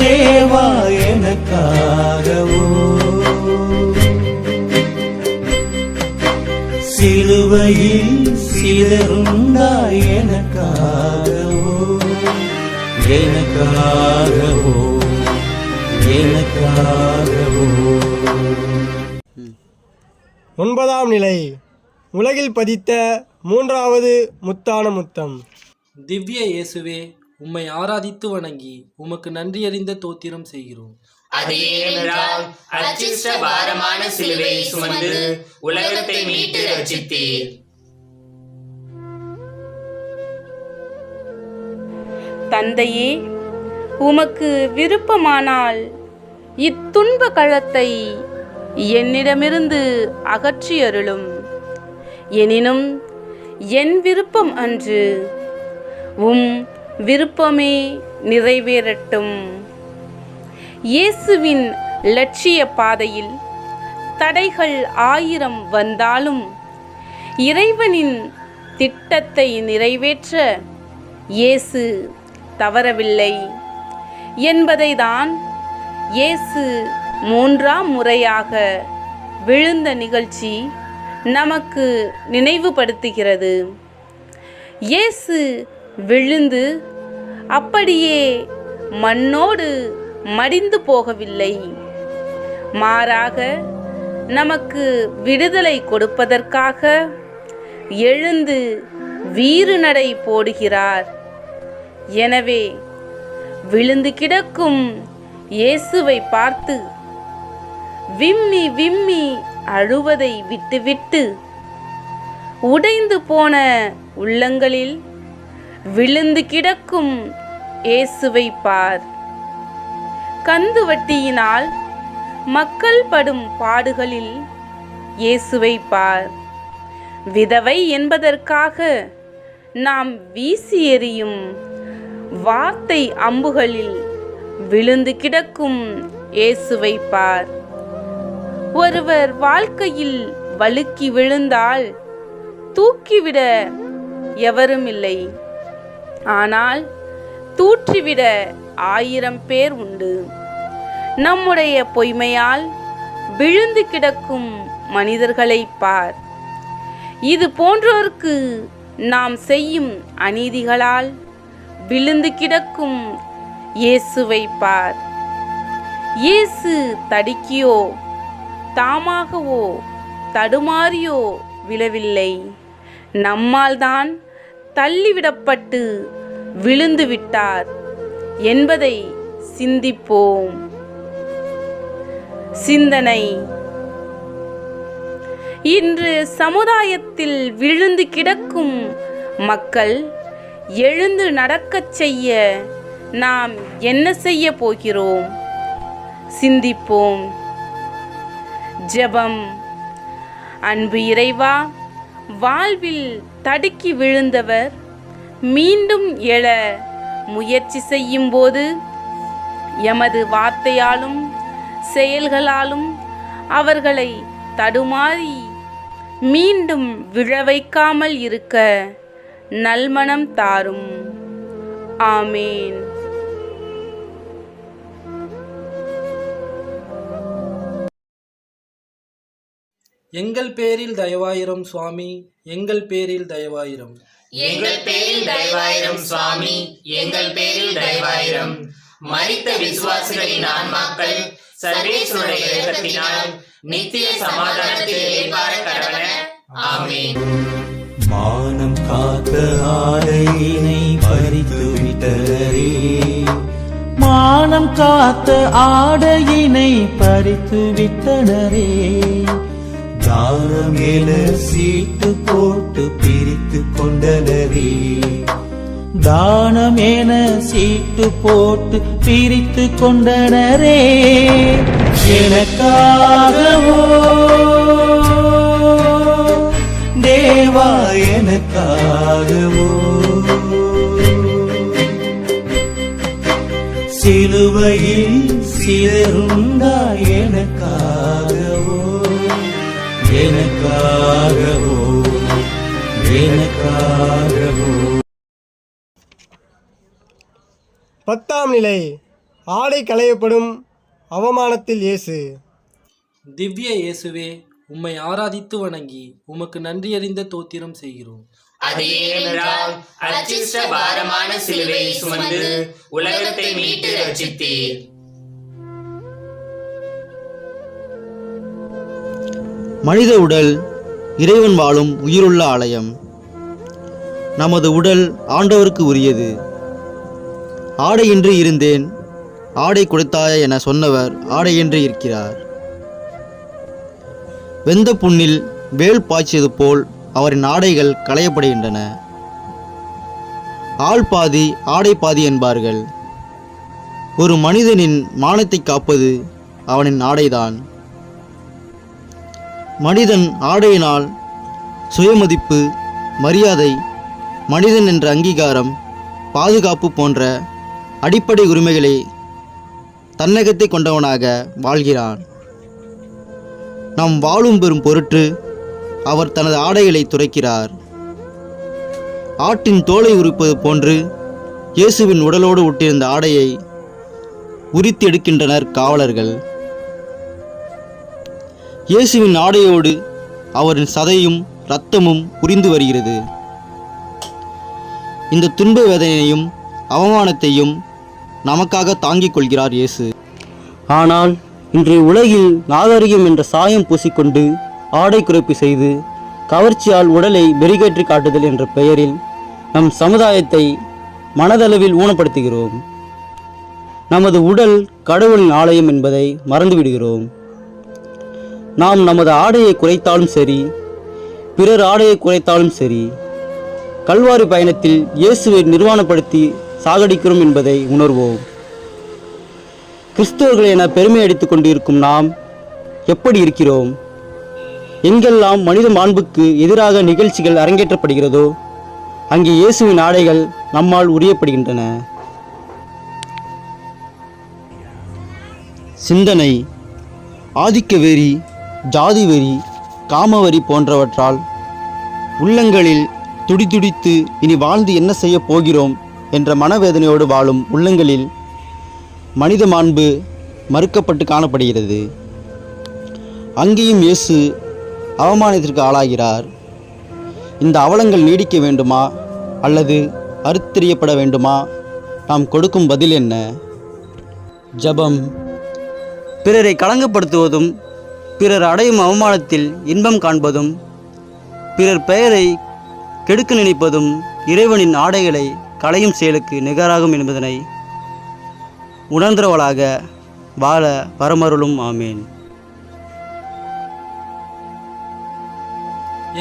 தேவா எனக்காகவோ, சிலுவையில் சிதறுண்டாய் எனக்காகவோ, எனக்காகவோ, எனக்காகவோ. 9ஆம் நிலை. உலகில் பதித்த 3வது முத்தான முத்தம். திவ்ய இயேசுவே, உம்மை ஆராதித்து வணங்கி உமக்கு நன்றியறிந்த தோத்திரம் செய்கிறோம். அது ஏனென்றால் அச்சிஷ்ட பாரமான சிலுவையை சுமந்து உலகத்தை மீட்டு ரட்சித்தீர். தந்தையே, உமக்கு விருப்பமானால் இத்துன்ப களத்தை என்னிடமிருந்து அகற்றியருளும். எனினும் என் விருப்பம் அன்று, உம் விருப்பமே நிறைவேறட்டும். இயேசுவின் லட்சிய பாதையில் தடைகள் 1000 வந்தாலும் இறைவனின் திட்டத்தை நிறைவேற்ற இயேசு தவறவில்லை என்பதை தான் இயேசு 3ஆம் முறையாக விழுந்த நிகழ்ச்சி நமக்கு நினைவுபடுத்துகிறது. இயேசு விழுந்து அப்படியே மண்ணோடு மடிந்து போகவில்லை. மாறாக நமக்கு விடுதலை கொடுப்பதற்காக எழுந்து வீறு நடை போடுகிறார். எனவே விழுந்து கிடக்கும் இயேசுவை பார்த்து விம்மி விம்மி அழுவதை விட்டுவிட்டு உடைந்து போன உள்ளங்களில் விழுந்து கிடக்கும் இயேசுவை பார். கந்துவட்டியினால் மக்கள் படும் பாடுகளில் இயேசுவை பார். விதவை என்பதற்காக நாம் வீசி எறியும் வார்த்தை அம்புகளில் விழுந்து கிடக்கும் இயேசுவை பார். ஒருவர் வாழ்க்கையில் வழுக்கி விழுந்தால் தூக்கிவிட எவரும் இல்லை. ஆனால் தூற்றிவிட 1000 பேர் உண்டு. நம்முடைய பொய்மையால் விழுந்து கிடக்கும் மனிதர்களை பார். இது போன்றோருக்கு நாம் செய்யும் அநீதிகளால் விழுந்து கிடக்கும் இயேசுவை பார். இயேசு தடுக்கியோ தாமாகவோ தடுமாறியோ விழவில்லை, நம்மால் தான் தள்ளிவிடப்பட்டு விழுந்து விட்டார் என்பதை சிந்திப்போம். சிந்தனை: இன்று சமுதாயத்தில் விழுந்து கிடக்கும் மக்கள் எழுந்து நடக்கச் செய்ய நாம் என்ன செய்ய போகிறோம்? சிந்திப்போம். ஜெபம். அன்பு இறைவா, வாழ்வில் தடுக்கி விழுந்தவர் மீண்டும் எழ முயற்சி செய்யும்போது எமது வார்த்தையாலும் செயல்களாலும் அவர்களை தடுமாறி மீண்டும் விழ வைக்காமல் இருக்க நல்மனம் தாரும். ஆமேன். எங்கள் பேரில் தயவாயிரம் சுவாமி, எங்கள் பேரில் தயவாயிரம். எங்கள் பேரில் தயவாயிரம் சுவாமி, எங்கள் பேரில் தயவாயிரம். மரித்த விசுவாசிகளின் ஆன்மாக்கள் சர்வேஸ்வருடைய இரக்கத்தினால் நித்திய சமாதானத்தில் இளைப்பாற கடவன. ஆமென். மானம் காத்த ஆடையினை பறித்து விட்டனரே, மானம் காத்த ஆடையினை பறித்து விட்டனரே. தானம் என சீட்டு போட்டு பிரித்து கொண்டனரே, தானம் என சீட்டு போட்டு பிரித்து கொண்டனரே. எனக்காகவோ தேவா, எனக்காகவோ சிலுவையில் சிதறுண்டா, எனக்காகவோ எனக்காகவோ எனக்காகவோ. 10ஆம் நிலை. ஆடை களையப்படும் அவமானத்தில் இயேசு. திவ்ய இயேசுவே, உம்மை ஆராதித்து வணங்கி உமக்கு நன்றியறிந்த தோத்திரம் செய்கிறோம். அது ஏனென்றால் அச்சிஷ்ட பாரமான சிலுவையை சுமந்து உலகத்தை மீட்டு ரட்சித்தீர். மனித உடல் இறைவன் வாழும் உயிருள்ள ஆலயம். நமது உடல் ஆண்டவருக்கு உரியது. ஆடையின்றி இருந்தேன், ஆடை கொடுத்தாய என சொன்னவர் ஆடையின்றி இருக்கிறார். வெந்த புண்ணில் வேல் பாய்ச்சியது போல் அவரின் ஆடைகள் களையப்படுகின்றன. ஆள் பாதி ஆடை பாதி என்பார்கள். ஒரு மனிதனின் மானத்தை காப்பது அவனின் ஆடைதான். மனிதன் ஆடையினால் சுயமதிப்பு, மரியாதை, மனிதன் என்ற அங்கீகாரம், பாதுகாப்பு போன்ற அடிப்படை உரிமைகளை தன்னகத்தை கொண்டவனாக வாழ்கிறான். நாம் வாழும் பெறும் பொருட்டு அவர் தனது ஆடைகளை துரைக்கிறார். ஆட்டின் தோலை உரிப்பது போன்று இயேசுவின் உடலோடு ஒட்டியிருந்த ஆடையை உரித்து எடுக்கின்றனர் காவலர்கள். இயேசுவின் ஆடையோடு அவரின் சதையும் இரத்தமும் புரிந்து வருகிறது. இந்த துன்ப வேதனையையும் அவமானத்தையும் நமக்காக தாங்கிக் கொள்கிறார் இயேசு. ஆனால் இன்றைய உலகில் நாகரிகம் என்ற சாயம் பூசிக்கொண்டு ஆடை குறைப்பு செய்து கவர்ச்சியால் உடலை வெறிகேற்றி காட்டுதல் என்ற பெயரில் நம் சமுதாயத்தை மனதளவில் ஊனப்படுத்துகிறோம். நமது உடல் கடவுளின் ஆலயம் என்பதை மறந்துவிடுகிறோம். நாம் நமது ஆடையை குறைத்தாலும் சரி, பிறர் ஆடையை குறைத்தாலும் சரி, கல்வாரி பயணத்தில் இயேசுவை நிர்வாணப்படுத்தி சாகடிக்கிறோம் என்பதை உணர்வோம். கிறிஸ்தவர்கள் என பெருமை அடித்துக் கொண்டிருக்கும் நாம் எப்படி இருக்கிறோம்? எங்கெல்லாம் மனித மாண்புக்கு எதிராக நிகழ்ச்சிகள் அரங்கேற்றப்படுகிறதோ அங்கே இயேசுவின் ஆடைகள் நம்மால் உரியப்படுகின்றன. சிந்தனை: ஆதிக்க வெறி, ஜாதி வெறி, காமவெறி போன்றவற்றால் உள்ளங்களில் துடிதுடித்து இனி வாழ்ந்து என்ன செய்ய போகிறோம் என்ற மனவேதனையோடு வாழும் உள்ளங்களில் மனித மாண்பு மறுக்கப்பட்டு காணப்படுகிறது. அங்கேயும் இயேசு அவமானத்திற்கு ஆளாகிறார். இந்த அவலங்கள் நீடிக்க வேண்டுமா அல்லது அறுத்தெறியப்பட வேண்டுமா? நாம் கொடுக்கும் பதில் என்ன? ஜெபம். பிறரை களங்கப்படுத்துவதும் பிறர் அடையும் அவமானத்தில் இன்பம் காண்பதும் பிறர் பெயரை கெடுக்க நினைப்பதும் இறைவனின் ஆடைகளை களையும் செயலுக்கு நிகராகும் என்பதனை உணர்ந்தவளாக வாழ வரமருளும். ஆமேன்.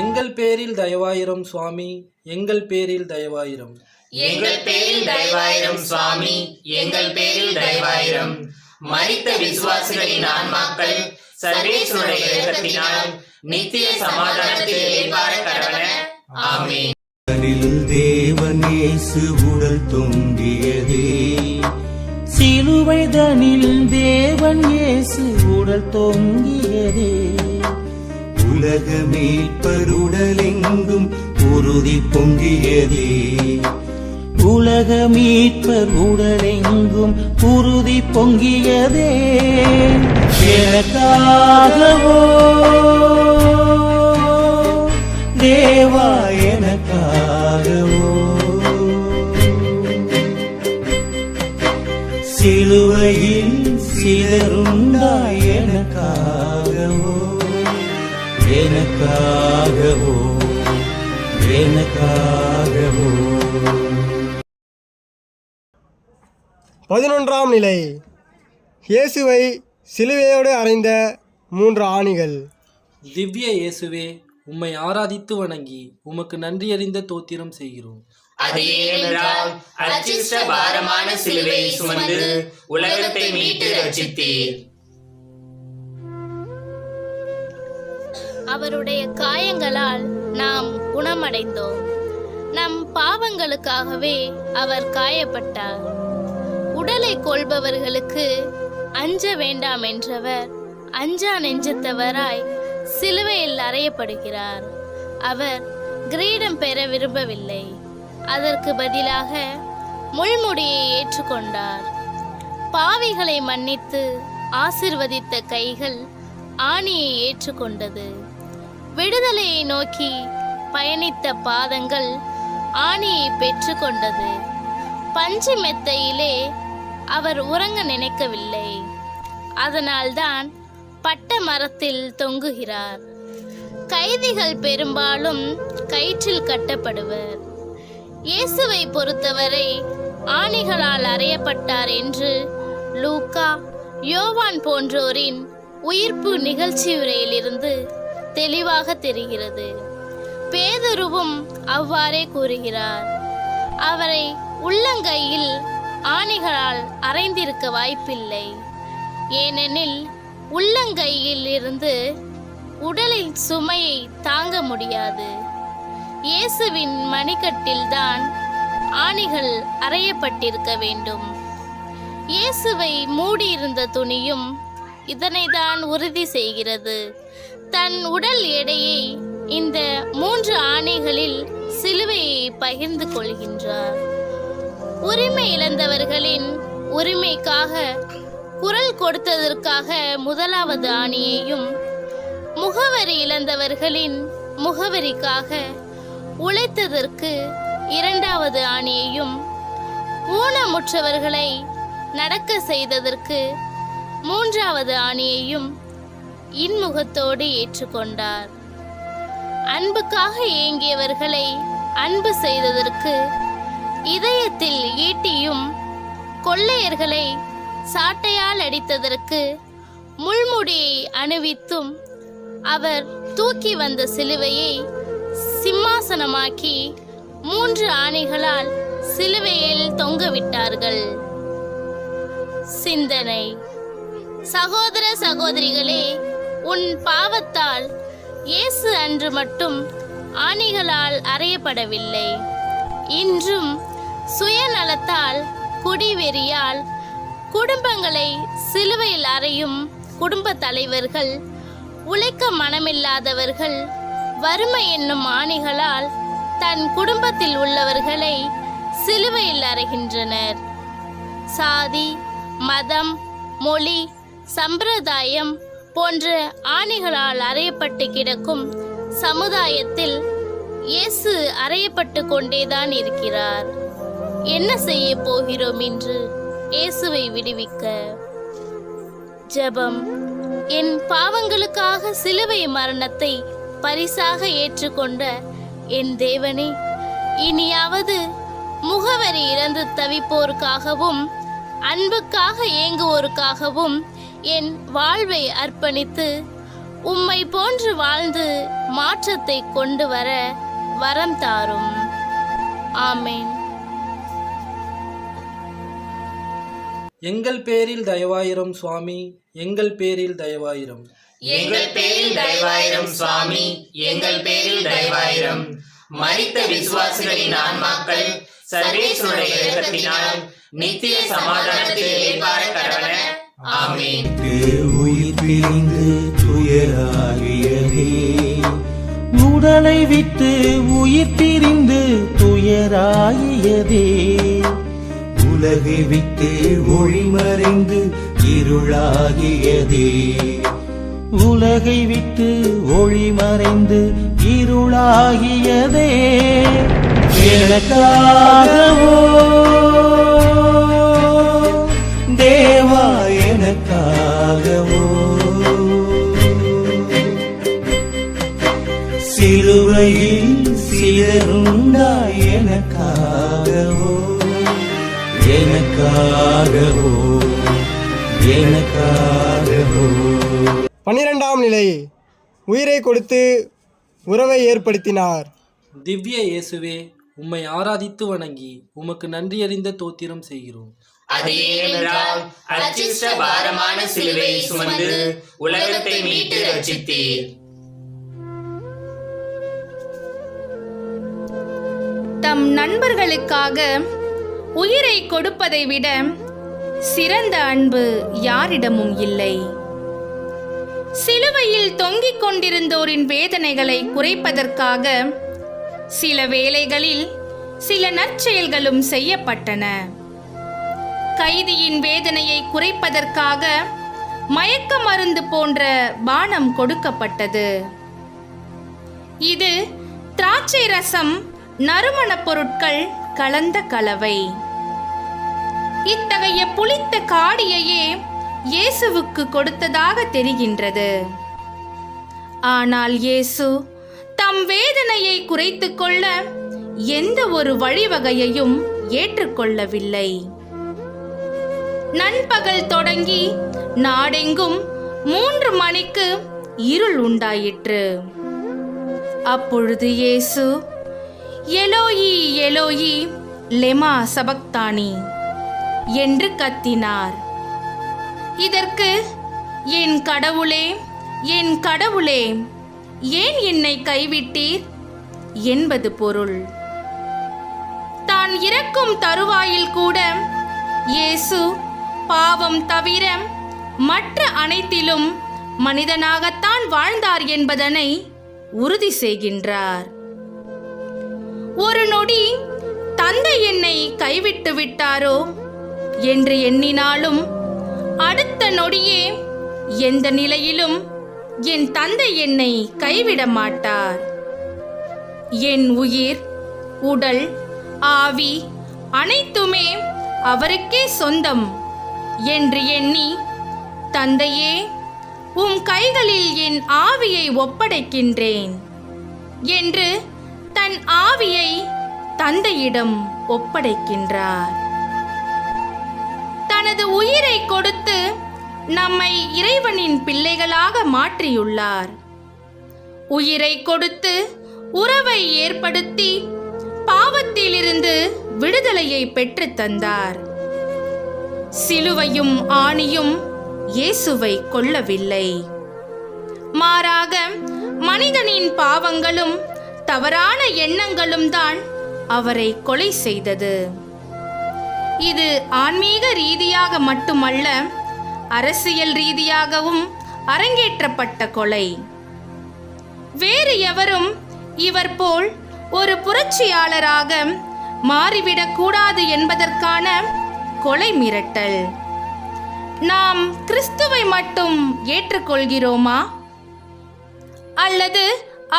எங்கள் பேரில் தயவாயிரம் சுவாமி, எங்கள் பேரில் தயவாயிரம். எங்கள் பேரில் தயவாயிரம் சுவாமி, எங்கள் பேரில் தயவாயிரம். மரித்த விசுவாசிகளின் ஆன்மாக்கள் சர்வேஸ்வருடைய இரக்கத்தினால் நித்திய சமாதானத்தில் இளைப்பாற கடவன. ஆமென். தேவன் இயேசு உடல் தொங்கியதே, சிலுவைதனில் தேவன் இயேசு உடல் தொங்கியதே, உலக மீட்பருடலெங்கும் உறுதி பொங்கியதே, உலக மீட்பர் உடலெங்கும் உறுதி பொங்கியதே. எனக்காகவோ தேவா, எனக்காகவோ சிலுவையில் சிலருண்டாய், எனக்காகவோ எனக்காகவோ எனக்காகவோ. 11ஆம் நிலை. இயேசுவை சிலுவையோடு அறைந்த 3 ஆணிகள். திவ்ய இயேசுவே, உம்மை ஆராதித்து வணங்கி உமக்கு நன்றியறிந்த தோத்திரம் செய்கிறோம். அது ஏனென்றால் அச்சிஷ்ட பாரமான சிலுவையை சுமந்து உலகத்தை மீட்டு ரட்சித்தீர். அவருடைய காயங்களால் நாம் குணமடைந்தோம். நம் பாவங்களுக்காகவே அவர் காயப்பட்டார். உடலை கொள்பவர்களுக்கு அஞ்ச வேண்டாம் என்றவர் அஞ்சா நெஞ்சத்தவராய் சிலுவையில் அறையப்படுகிறார். அவர் கிரீடம் பெற விரும்பவில்லை. அதற்கு பதிலாக முள்முடியை ஏற்றுக்கொண்டார். பாவிகளை மன்னித்து ஆசிர்வதித்த கைகள் ஆணியை ஏற்றுக்கொண்டது. விடுதலையை நோக்கி பயணித்த பாதங்கள் ஆணியை பெற்றுக்கொண்டது. பஞ்சு மெத்தையிலே அவர் உறங்க நினைக்கவில்லை. அதனால்தான் பட்ட மரத்தில் தொங்குகிறார். கைதிகள் பெரும்பாலும் கயிற்றில் கட்டப்படுவர். இயேசுவை பொறுத்தவரை ஆணிகளால் அறையப்பட்டார் என்று லூக்கா, யோவான் போன்றோரின் உயிர்ப்பு நிகழ்ச்சி உரையிலிருந்து தெளிவாக தெரிகிறது. பேதுருவும் அவ்வாறே கூறுகிறார். அவரை உள்ளங்கையில் ஆணிகளால் அறைந்திருக்க வாய்ப்பில்லை. ஏனெனில் உள்ளங்கையில் இருந்து உடலின் சுமையை தாங்க முடியாது. இயேசுவின் மணிக்கட்டில்தான் ஆணிகள் அறையப்பட்டிருக்க வேண்டும். இயேசுவை மூடியிருந்த துணியும் இதனைதான் உறுதி செய்கிறது. தன் உடல் எடையை இந்த 3 ஆணைகளில் சிலுவையை பகிர்ந்து கொள்கின்றார். உரிமை இழந்தவர்களின் உரிமைக்காக குரல் கொடுத்ததற்காக முதலாவது ஆணியையும், முகவரி இழந்தவர்களின் முகவரிக்காக உழைத்ததற்கு 2வது ஆணியையும், ஊனமுற்றவர்களை நடக்க செய்ததற்கு 3வது ஆணியையும் இன்முகத்தோடு ஏற்றுக்கொண்டார். அன்புக்காக ஏங்கியவர்களை அன்பு செய்ததற்கு இதயத்தில் ஈட்டியும், கொள்ளையர்களை சாட்டையால் அடித்ததற்கு முள்முடியை அணிவித்தும், அவர் தூக்கி வந்த சிலுவையை சிம்மாசனமாக்கி 3 ஆணிகளால் சிலுவையில் தொங்கவிட்டார்கள். சிந்தனை. சகோதர சகோதரிகளே, உன் பாவத்தால் இயேசு அன்று மட்டும் ஆணிகளால் அறையப்படவில்லை. இன்றும் சுயநலத்தால், குடிவெறியால் குடும்பங்களை சிலுவையில் அறையும் குடும்ப தலைவர்கள், உழைக்க மனமில்லாதவர்கள் வறுமை என்னும் ஆணிகளால் தன் குடும்பத்தில் உள்ளவர்களை சிலுவையில் அறைகின்றனர். சாதி, மதம், மொழி, சம்பிரதாயம் போன்ற ஆணிகளால் அறையப்பட்டு கிடக்கும் சமுதாயத்தில் இயேசு அறையப்பட்டு கொண்டேதான் இருக்கிறார். என்ன செய்ய போகிறோம் இன்று இயேசுவை விடுவிக்க? ஜெபம். என் பாவங்களுக்காக சிலுவை மரணத்தை பரிசாக ஏற்றுக்கொண்ட என் தேவனே, இனியாவது முகவரி இறந்து தவிப்போருக்காகவும் அன்புக்காக ஏங்குவோருக்காகவும் என் வாழ்வை அர்ப்பணித்து உம்மை போன்று வாழ்ந்து மாற்றத்தை கொண்டு வர வரம் தாரும். ஆமேன். எங்கள் பேரில் தயவாயிரம் சுவாமி, எங்கள் பேரில் தயவாயிரம். எங்கள் பேரில் தயவாயிரம் சுவாமி, எங்கள் பேரில் தயவாயிரம். மரித்த விசுவாசிகளின் ஆன்மாக்கள் சர்வேஸ்வருடைய இரக்கத்தினால் நித்திய சமாதானத்தில் இளைப்பாற கடவன. ஆமென். உயிர் பிரிந்து துயராகியதே, உடலை விட்டு உயிர் பிரிந்து துயராகியதே, உலகை விட்டு ஒளி மறைந்து இருளாகியதே, உலகை விட்டு ஒளி மறைந்து இருளாகியதே, எனக்காகவோ தேவா, எனக்காகவோ சிலுவையில் சிலருண்டாய், எனக்காகவோ எனக்காகவோ எனக்காகவோ. 12ஆம் நிலை, உயிரை கொடுத்து உறவை ஏற்படுத்தினார். திவ்ய இயேசுவே, உம்மை ஆராதித்து வணங்கி உமக்கு நன்றியறிந்த தோத்திரம் செய்கிறோம். அது ஏனென்றால் அச்சிஷ்ட பாரமான சிலுவையை சுமந்து உலகத்தை மீட்டு ரட்சித்தீர். தம் நண்பர்களுக்காக உயிரை கொடுப்பதை விட சிறந்த அன்பு யாரிடமும் இல்லை. சிலுவையில் தொங்கிக் கொண்டிருந்தோரின் வேதனைகளை குறைப்பதற்காக சில வேளைகளில் சில நற்செயல்களும் செய்யப்பட்டன. கைதியின் வேதனையை குறைப்பதற்காக மயக்க மருந்து போன்ற பானம் கொடுக்கப்பட்டது. இது திராட்சை ரசம், நறுமணப் பொருட்கள் கலந்த கலவை. இத்தகைய புளித்த காடியையே இயேசுவுக்கு கொடுத்ததாக தெரிகின்றது. ஆனால் இயேசு தம் வேதனையை குறைத்துக் கொள்ள எந்த ஒரு வழிவகையையும் ஏற்றுக்கொள்ளவில்லை. நண்பகல் தொடங்கி நாடெங்கும் 3 மணிக்கு இருள் உண்டாயிற்று. அப்பொழுது இயேசு, எலோயி எலோயி லெமா சபக்தானி என்று கத்தினார். இதற்கு, என் கடவுளே, என் கடவுளே, ஏன் என்னை கைவிட்டீர் என்பது பொருள். தான் இறக்கும் தருவாயில் கூட இயேசு பாவம் தவிர மற்ற அனைத்திலும் மனிதனாகத்தான் வாழ்ந்தார் என்பதனை உறுதி செய்கின்றார். ஒரு நொடி தந்தை என்னை கைவிட்டு விட்டாரோ என்று எண்ணினாலும் அடுத்த நொடியே எந்த நிலையிலும் என் தந்தை என்னை கைவிட மாட்டார். என் உயிர், உடல், ஆவி அனைத்துமே அவருக்கே சொந்தம் என்று எண்ணி, தந்தையே, உம் கைகளில் என் ஆவியை ஒப்படைக்கின்றேன் என்று தன் ஆவியை தந்தையிடம் ஒப்படைக்கின்றார். தனது உயிரை கொடுத்து நம்மை இறைவனின் பிள்ளைகளாக மாற்றியுள்ளார். உயிரை கொடுத்து உறவை ஏற்படுத்தி பாவத்திலிருந்து விடுதலையை பெற்றுத் தந்தார். சிலுவையும் ஆணியும் இயேசுவை கொல்லவில்லை. மாறாக மனிதனின் பாவங்களும் தவறான எண்ணங்களும் தான் அவரை கொலை செய்தது. இது ஆன்மீக ரீதியாக மட்டுமல்ல, அரசியல் ரீதியாகவும் அரங்கேற்றப்பட்ட கொலை. வேறு எவரும் இவர் போல் ஒரு புரட்சியாளராக மாறிவிடக்கூடாது என்பதற்கான கொலை மிரட்டல். நாம் கிறிஸ்துவை மட்டும் ஏற்றுக்கொள்கிறோமா அல்லது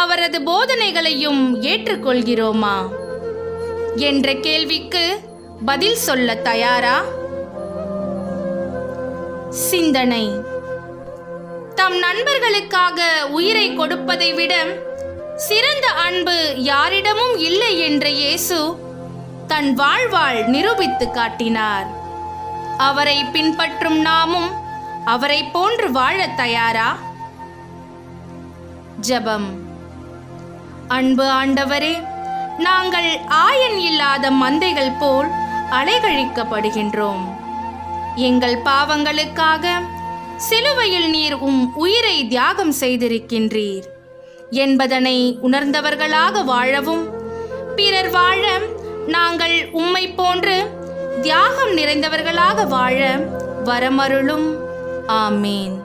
அவரது போதனைகளையும் ஏற்றுக்கொள்கிறோமா என்ற கேள்விக்கு பதில் சொல்ல தயாரா? சிந்தனை: தம் நண்பர்களுக்காக உயிரை கொடுப்பதை விட சிறந்த அன்பு யாரிடமும் இல்லை என்ற இயேசு தன் வாழ்வால் நிரூபித்து காட்டினார். அவரை பின்பற்றும் நாமும் அவரை போன்று வாழ தயாரா? ஜெபம். அன்பு ஆண்டவரே, நாங்கள் ஆயன் இல்லாத மந்தைகள் போல் அலைகழிக்கப்படுகின்றோம். எங்கள் பாவங்களுக்காக சிலுவையில் நீர் உயிரை தியாகம் செய்திருக்கின்றீர் என்பதனை உணர்ந்தவர்களாக வாழவும், பிறர் வாழ நாங்கள் உம்மை போன்று தியாகம் நிறைந்தவர்களாக வாழ வரமருளும். ஆமீன்.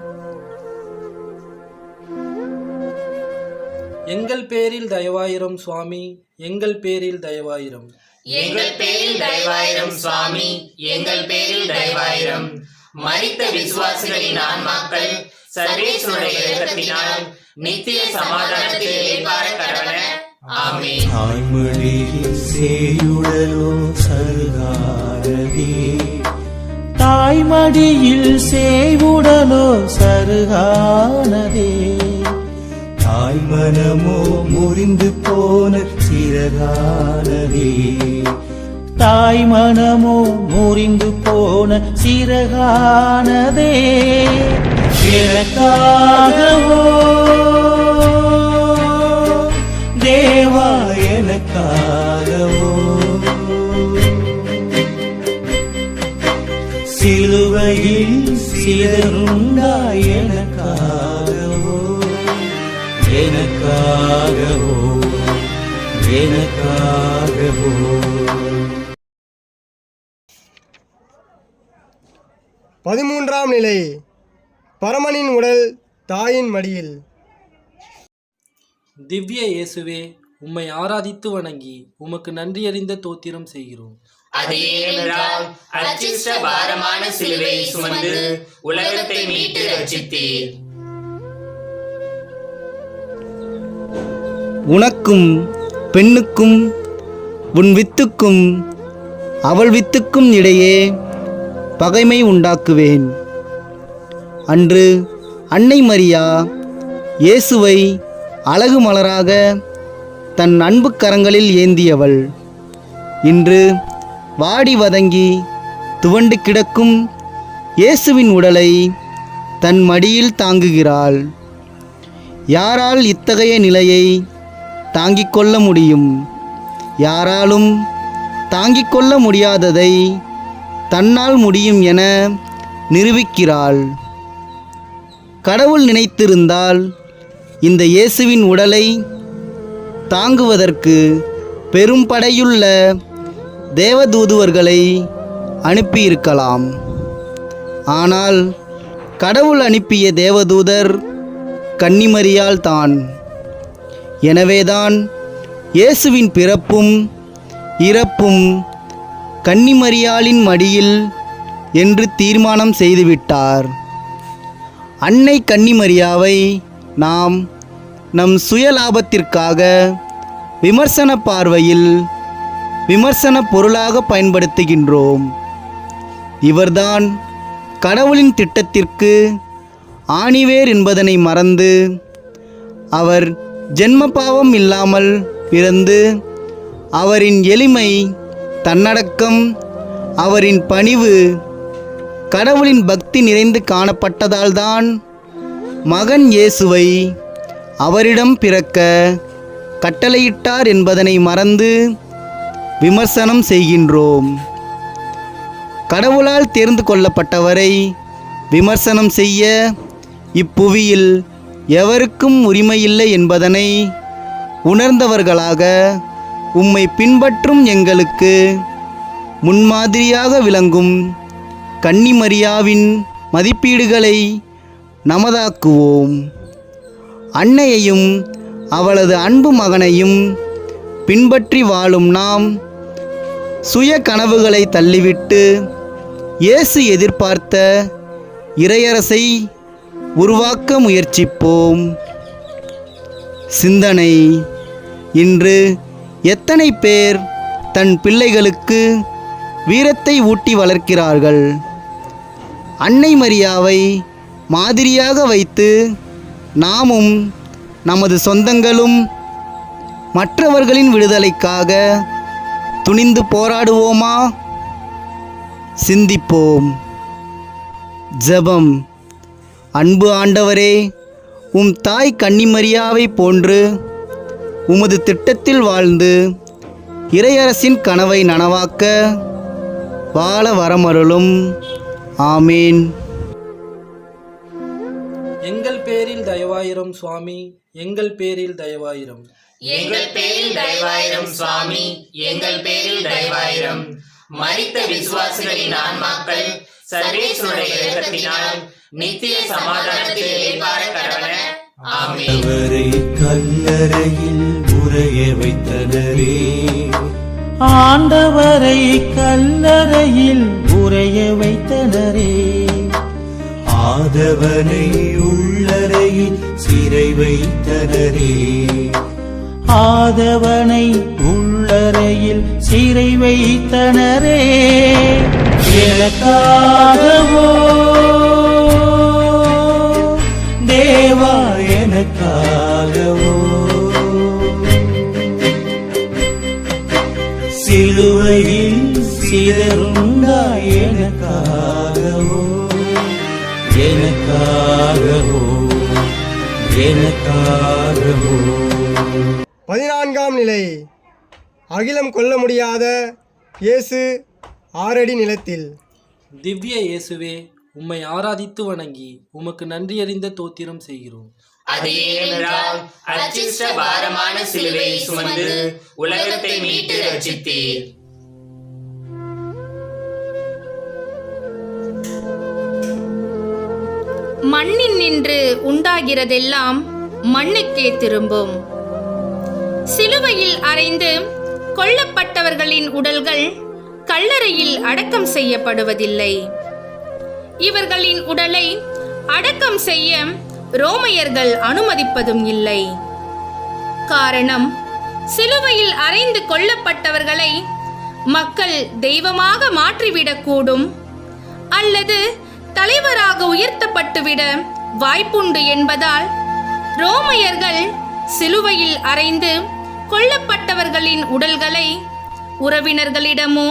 எங்கள் பேரில் தயவாயிரம் சுவாமி, எங்கள் பேரில் தயவாயிரம். எங்கள் பேரில் தயவாயிரம் சுவாமி, எங்கள் பேரில் தயவாயிரம். மரித்த விசுவாசிகளின் ஆன்மாக்கள் சர்வேஸ்வருடைய இரக்கத்தினால் நித்திய சமாதானத்தில் இளைப்பாற கடவன. ஆமென். தாய்மடியில் சேயுடலோ சருகானதே, தாய்மடியில் சேவுடலோ சருகானதே, தாய் மனமோ முறிந்து போன சிறகானதே, தாய் மனமோ முறிந்து போன சிறகானதே, எனக்காகவோ தேவா எனக்காகவோ சிலுவையில் சிதறுண்டாய் எனக்காகவோ எனக்காகவோ எனக்காகவோ. பதிமூன்றாம் நிலை. பரமனின் உடல் தாயின் மடியில். திவ்ய இயேசுவே, உம்மை ஆராதித்து வணங்கி உமக்கு நன்றியறிந்த தோத்திரம் செய்கிறோம். அது ஏனென்றால் அச்சிஷ்ட பாரமான சிலுவையை சுமந்து உலகத்தை மீட்டு ரட்சித்தீர். உனக்கும் பெண்ணுக்கும் உன் வித்துக்கும் அவள் வித்துக்கும் இடையே பகைமை உண்டாக்குவேன். அன்று அன்னை மரியா இயேசுவை அழகு மலராக தன் அன்பு கரங்களில் ஏந்தியவள் இன்று வாடி வதங்கி துவண்டு கிடக்கும் இயேசுவின் உடலை தன் மடியில் தாங்குகிறாள். யாரால் இத்தகைய நிலையை தாங்கிக் கொள்ள முடியும்? யாராலும் தாங்கிக் கொள்ள முடியாததை தன்னால் முடியும் என நிரூபிக்கிறாள். கடவுள் நினைத்திருந்தால் இந்த இயேசுவின் உடலை தாங்குவதற்கு பெரும் படையுள்ள தேவதூதுவர்களை அனுப்பியிருக்கலாம். ஆனால் கடவுள் அனுப்பிய தேவதூதர் கன்னிமரியாள் தான். எனவேதான் இயேசுவின் பிறப்பும் இறப்பும் கன்னிமரியாளின் மடியில் என்று தீர்மானம் செய்துவிட்டார். அன்னை கன்னிமரியாவை நாம் நம் சுயலாபத்திற்காக விமர்சன பார்வையில் விமர்சன பொருளாக பயன்படுத்துகின்றோம். இவர்தான் கடவுளின் திட்டத்திற்கு ஆணிவேர் என்பதனை மறந்து அவர் ஜென்ம பாவம் இல்லாமல் பிறந்து அவரின் எளிமை, தன்னடக்கம், அவரின் பணிவு, கடவுளின் பக்தி நிறைந்து காணப்பட்டதால்தான் மகன் இயேசுவை அவரிடம் பிறக்க கட்டளையிட்டார் என்பதனை மறந்து விமர்சனம் செய்கின்றோம். கடவுளால் தேர்ந்து கொள்ளப்பட்டவரை விமர்சனம் செய்ய இப்புவியில் எவருக்கும் உரிமையில்லை என்பதனை உணர்ந்தவர்களாக உம்மை பின்பற்றும் எங்களுக்கு முன்மாதிரியாக விளங்கும் கன்னிமரியாவின் மதிப்பீடுகளை நமதாக்குவோம். அன்னையையும் அவளது அன்பு மகனையும் பின்பற்றி வாழும் நாம் சுய கனவுகளை தள்ளிவிட்டு இயேசு எதிர்பார்த்த இறையரசை உருவாக்க முயற்சிப்போம். சிந்தனை: இன்று எத்தனை பேர் தன் பிள்ளைகளுக்கு வீரத்தை ஊட்டி வளர்க்கிறார்கள்? அன்னை மரியாவை மாதிரியாக வைத்து நாமும் நமது சொந்தங்களும் மற்றவர்களின் விடுதலைக்காக துணிந்து போராடுவோமா? சிந்திப்போம். ஜெபம். அன்பு ஆண்டவரே, உம் தாய் கன்னிமரியாவை போன்று உமது திட்டத்தில் வாழ்ந்து இறையரசின் கனவை நனவாக்க வாழ வரமருளும். ஆமீன். எங்கள் பேரில் தயவாயிரம் சுவாமி, எங்கள் பேரில் தயவாயிரம். எங்கள் பேரில் தயவாயிரம் சுவாமி, எங்கள் பேரில் தயவாயிரம். மரித்த விசுவாசிகளின் ஆன்மாக்கள் சர்வேஸ்வருடைய இரக்கத்தினால் நித்திய சமாதானத்தில் இளைப்பாற கடவன. ஆமென். அவரை கல்லறையில் உறைய வைத்தனரே, ஆண்டவரை கல்லறையில் உறைய வைத்தனரே, ஆதவனை உள்ளறையில் சிறை வைத்தனரே, ஆதவனை உள்ளறையில் சிறை வைத்தனரே, எனக்காகவோ தேவா எனக்காகவோ சிலுவையில் சிதறுண்டாய் எனக்காகவோ எனக்காகவோ எனக்காகவோ. 14ஆம் நிலை. அகிலம் கொள்ள முடியாத இயேசு 6 அடி நிலத்தில். திவ்ய இயேசுவே, உம்மை ஆராதித்து வணங்கி உமக்கு நன்றியறிந்த தோத்திரம் செய்கிறோம். அது ஏனென்றால் அச்சிஷ்ட பாரமான சிலுவையை சுமந்து உலகத்தை மீட்டு ரட்சித்தீர். மண்ணில் நின்று உண்டாகிறதெல்லாம் மண்ணுக்கே திரும்பும். சிலுவையில் அறைந்து கொல்லப்பட்டவர்களின் உடல்கள் கல்லறையில் அடக்கம் செய்யப்படுவதில்லை. இவர்களின் உடலை அடக்கம் செய்ய ரோமையர்கள் அனுமதிப்பதும் இல்லை. காரணம், சிலுவையில் அறைந்து கொல்லப்பட்டவர்களை மக்கள் தெய்வமாக மாற்றிவிடக்கூடும் அல்லது தலைவராக உயர்த்தப்பட்டுவிட வாய்ப்புண்டு என்பதால் ரோமையர்கள் சிலுவையில் அறைந்து கொல்லப்பட்டவர்களின் உடல்களை உறவினர்களிடமோ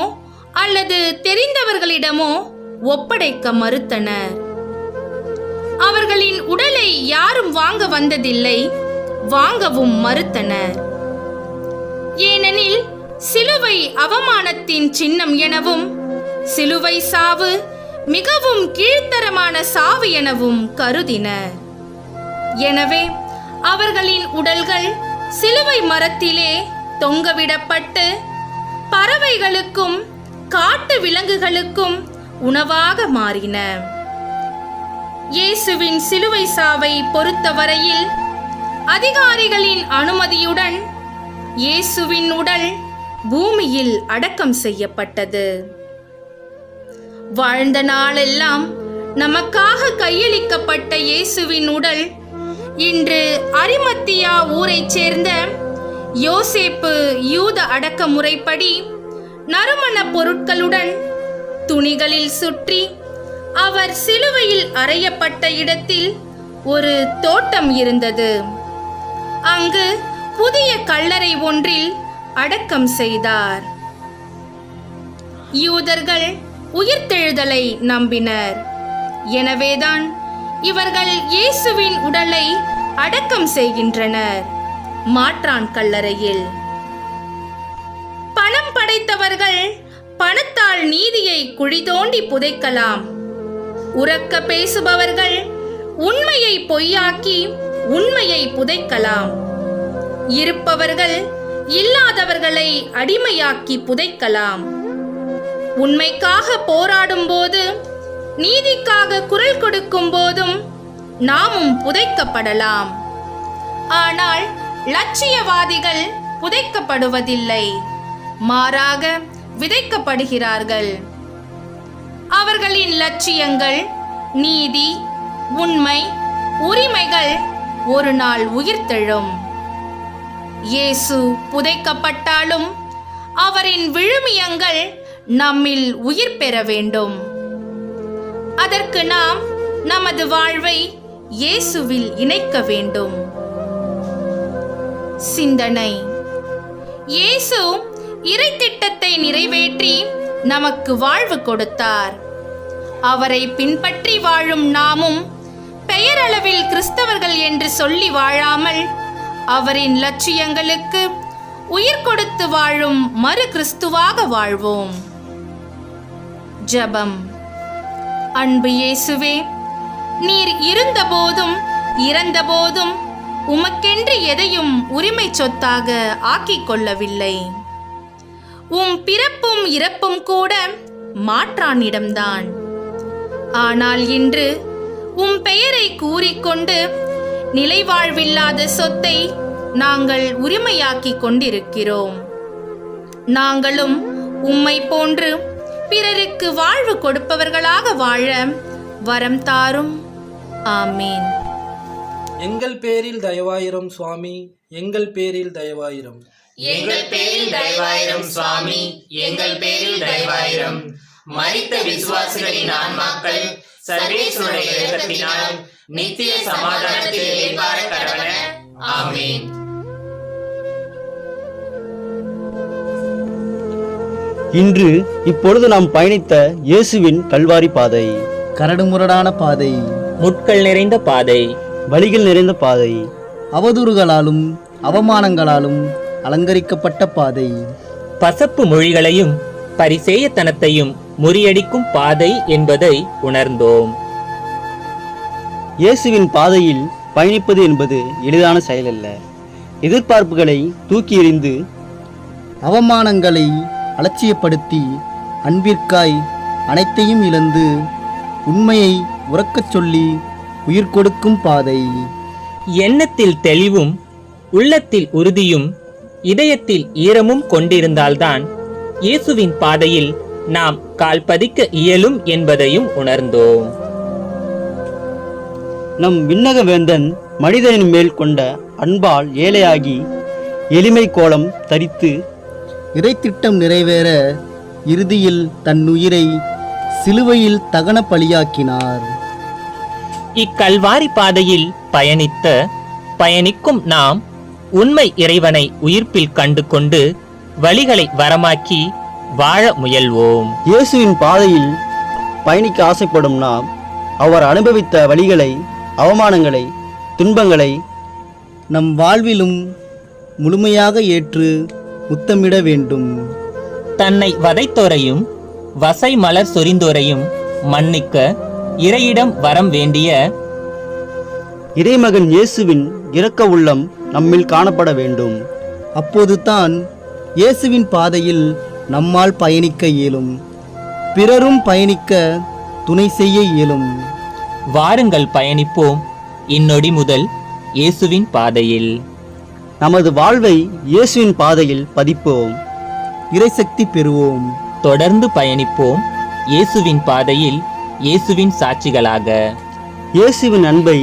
அல்லது தெரிந்தவர்களிடமோ ஒப்படைக்க மறுத்தனர். அவர்களின் உடலை யாரும் வாங்க வந்ததில்லை, வாங்கவும் மறுத்தனர். ஏனெனில் சிலுவை அவமானத்தின் சின்னம் எனவும் சிலுவை சாவு மிகவும் கீழ்த்தரமான சாவு எனவும் கருதினர். எனவே அவர்களின் உடல்கள் சிலுவை மரத்திலே தொங்கவிடப்பட்டு பறவைகளுக்கும் காட்டு விலங்குகளுக்கும் உணவாக மாறின. இயேசுவின் சிலுவை சாவை பொறுத்தவரையில் அதிகாரிகளின் அனுமதியுடன் இயேசுவின் உடல் பூமியில் அடக்கம் செய்யப்பட்டது. வாழ்ந்த நாளெல்லாம் நமக்காக கையளிக்கப்பட்ட இயேசுவின் உடல் இன்று அரிமத்தியா ஊரைச் சேர்ந்த யோசேப்பு யூத அடக்க முறைப்படி நறுமண பொருட்களுடன் துணிகளில் சுற்றி அவர் சிலுவையில் அறையப்பட்ட இடத்தில் ஒரு தோட்டம் இருந்தது. அங்கு புதிய கல்லறை ஒன்றில் அடக்கம் செய்தார். யூதர்கள் உயிர்த்தெழுதலை நம்பினர். எனவேதான் இவர்கள் இயேசுவின் உடலை அடக்கம் செய்கின்றனர் மாற்றான் கல்லறையில். பணம் படைத்தவர்கள் பணத்தால் நீதியை குழி தோண்டி புதைக்கலாம். உரக்க பேசுபவர்கள் உண்மையை பொய்யாக்கி உண்மையை புதைக்கலாம். இருப்பவர்கள் இல்லாதவர்களை அடிமையாக்கி புதைக்கலாம். உண்மைக்காக போராடும் போது, நீதிக்காக குரல் கொடுக்கும் போதும் நாமும் புதைக்கப்படலாம். ஆனால் லட்சியவாதிகள் புதைக்கப்படுவதில்லை, மாறாக விதைக்கப்படுகிறார்கள். அவர்களின் லட்சியங்கள், நீதி, உண்மை, உரிமைகள் ஒரு நாள் உயிர்த்தெழும். இயேசு புதைக்கப்பட்டாலும் அவரின் விழுமியங்கள் நம்மில் உயிர் பெற வேண்டும். அதற்கு நாம் நமது வாழ்வை இயேசுவில் இணைக்க வேண்டும். சிந்தனை: இயேசு இறை திட்டத்தை நிறைவேற்றி நமக்கு வாழ்வு கொடுத்தார். அவரை பின்பற்றி வாழும் நாமும் பெயரளவில் கிறிஸ்தவர்கள் என்று சொல்லி வாழாமல் அவரின் லட்சியங்களுக்கு உயிர் கொடுத்து வாழும் மறு கிறிஸ்துவாக வாழ்வோம். ஜெபம். அன்பு இயேசுவே, நீர் இருந்தபோதும் இறந்தபோதும் உமக்கென்று எதையும் உரிமை சொத்தாக ஆக்கிக் கொள்ளவில்லை. உம் பிறப்பும் இறப்பும் கூட மாற்றானிடம்தான். ஆனால் இன்று உம் பெயரை கூறிக்கொண்டு நிலைவாழ்வில்லாத சொத்தை நாங்கள் உரிமையாக்கிக் கொண்டிருக்கிறோம். நாங்களும் உம்மை போன்று பிறருக்கு வாழ்வு கொடுப்பவர்களாக வாழ வரம் தாரும். ஆமீன். எங்கள் பேரில் தயவாயிரம் சுவாமி, எங்கள் பேரில் தயவாயிரம். எங்கள் பேரில் தயவாயிரம் சுவாமி, எங்கள் பேரில் தயவாயிரம். மரித்த விசுவாசிகளின் ஆன்மாக்கள் சர்வேஸ்வருடைய இரக்கத்தினால் நித்திய சமாதானத்தில் இளைப்பாற கடவன. ஆமென். இன்று இப்பொழுது நாம் பயணித்த இயேசுவின் கல்வாரி பாதை, கரடுமுரடான பாதை, முட்கள் நிறைந்த பாதை, வழிகள் நிறைந்த பாதை, அவதூறுகளாலும் அவமானங்களாலும் அலங்கரிக்கப்பட்ட பாதை, பசப்பு மொழிகளையும் பரிசேயத்தனத்தையும் முறியடிக்கும் பாதை என்பதை உணர்ந்தோம். இயேசுவின் பாதையில் பயணிப்பது என்பது எளிதான செயலல்ல. எதிர்பார்ப்புகளை தூக்கி எறிந்து, அவமானங்களை அலட்சியப்படுத்தி, அன்பிற்காய் அனைத்தையும் இழந்து உண்மையை உறக்கச் சொல்லி உயிர் கொடுக்கும் பாதை. எண்ணத்தில் தெளிவும் உள்ளத்தில் உறுதியும் இதயத்தில் ஈரமும் கொண்டிருந்தால்தான் இயேசுவின் பாதையில் நாம் கால் பதிக்க இயலும் என்பதையும் உணர்ந்தோம். நம் விண்ணக வேந்தன் மனிதனின் மேல் கொண்ட அன்பால் ஏழையாகி எளிமை கோலம் தரித்து இறை திட்டம் நிறைவேற இறுதியில் தன் உயிரை சிலுவையில் தகன பலியாக்கினார். இக்கல்வாரி பாதையில் பயணிக்கும் நாம் உண்மை இறைவனை உயிர்ப்பில் கண்டு கொண்டு வழிகளை வரமாக்கி வாழ முயல்வோம். இயேசுவின் பாதையில் பயணிக்க ஆசைப்படும் நாம் அவர் அனுபவித்த வழிகளை, அவமானங்களை, துன்பங்களை நம் வாழ்விலும் முழுமையாக ஏற்று முத்தமிட வேண்டும். தன்னை வதைத்தோரையும் வசை மலர் சொரிந்தோரையும் மன்னிக்க இறையிடம் வரம் வேண்டிய இறைமகன் இயேசுவின் இரக்க உள்ளம் நம்மில் காணப்பட வேண்டும். அப்போது தான் இயேசுவின் பாதையில் நம்மால் பயணிக்க இயலும், பிறரும் பயணிக்க துணை செய்ய இயலும். வாருங்கள் பயணிப்போம் இந்நொடி முதல் இயேசுவின் பாதையில். நமது வாழ்வை இயேசுவின் பாதையில் பதிப்போம், இறைசக்தி பெறுவோம். தொடர்ந்து பயணிப்போம் இயேசுவின் பாதையில், இயேசுவின் சாட்சிகளாக. இயேசுவின் அன்பை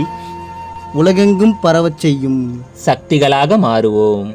உலகெங்கும் பரவச் செய்யும் சக்திகளாக மாறுவோம்.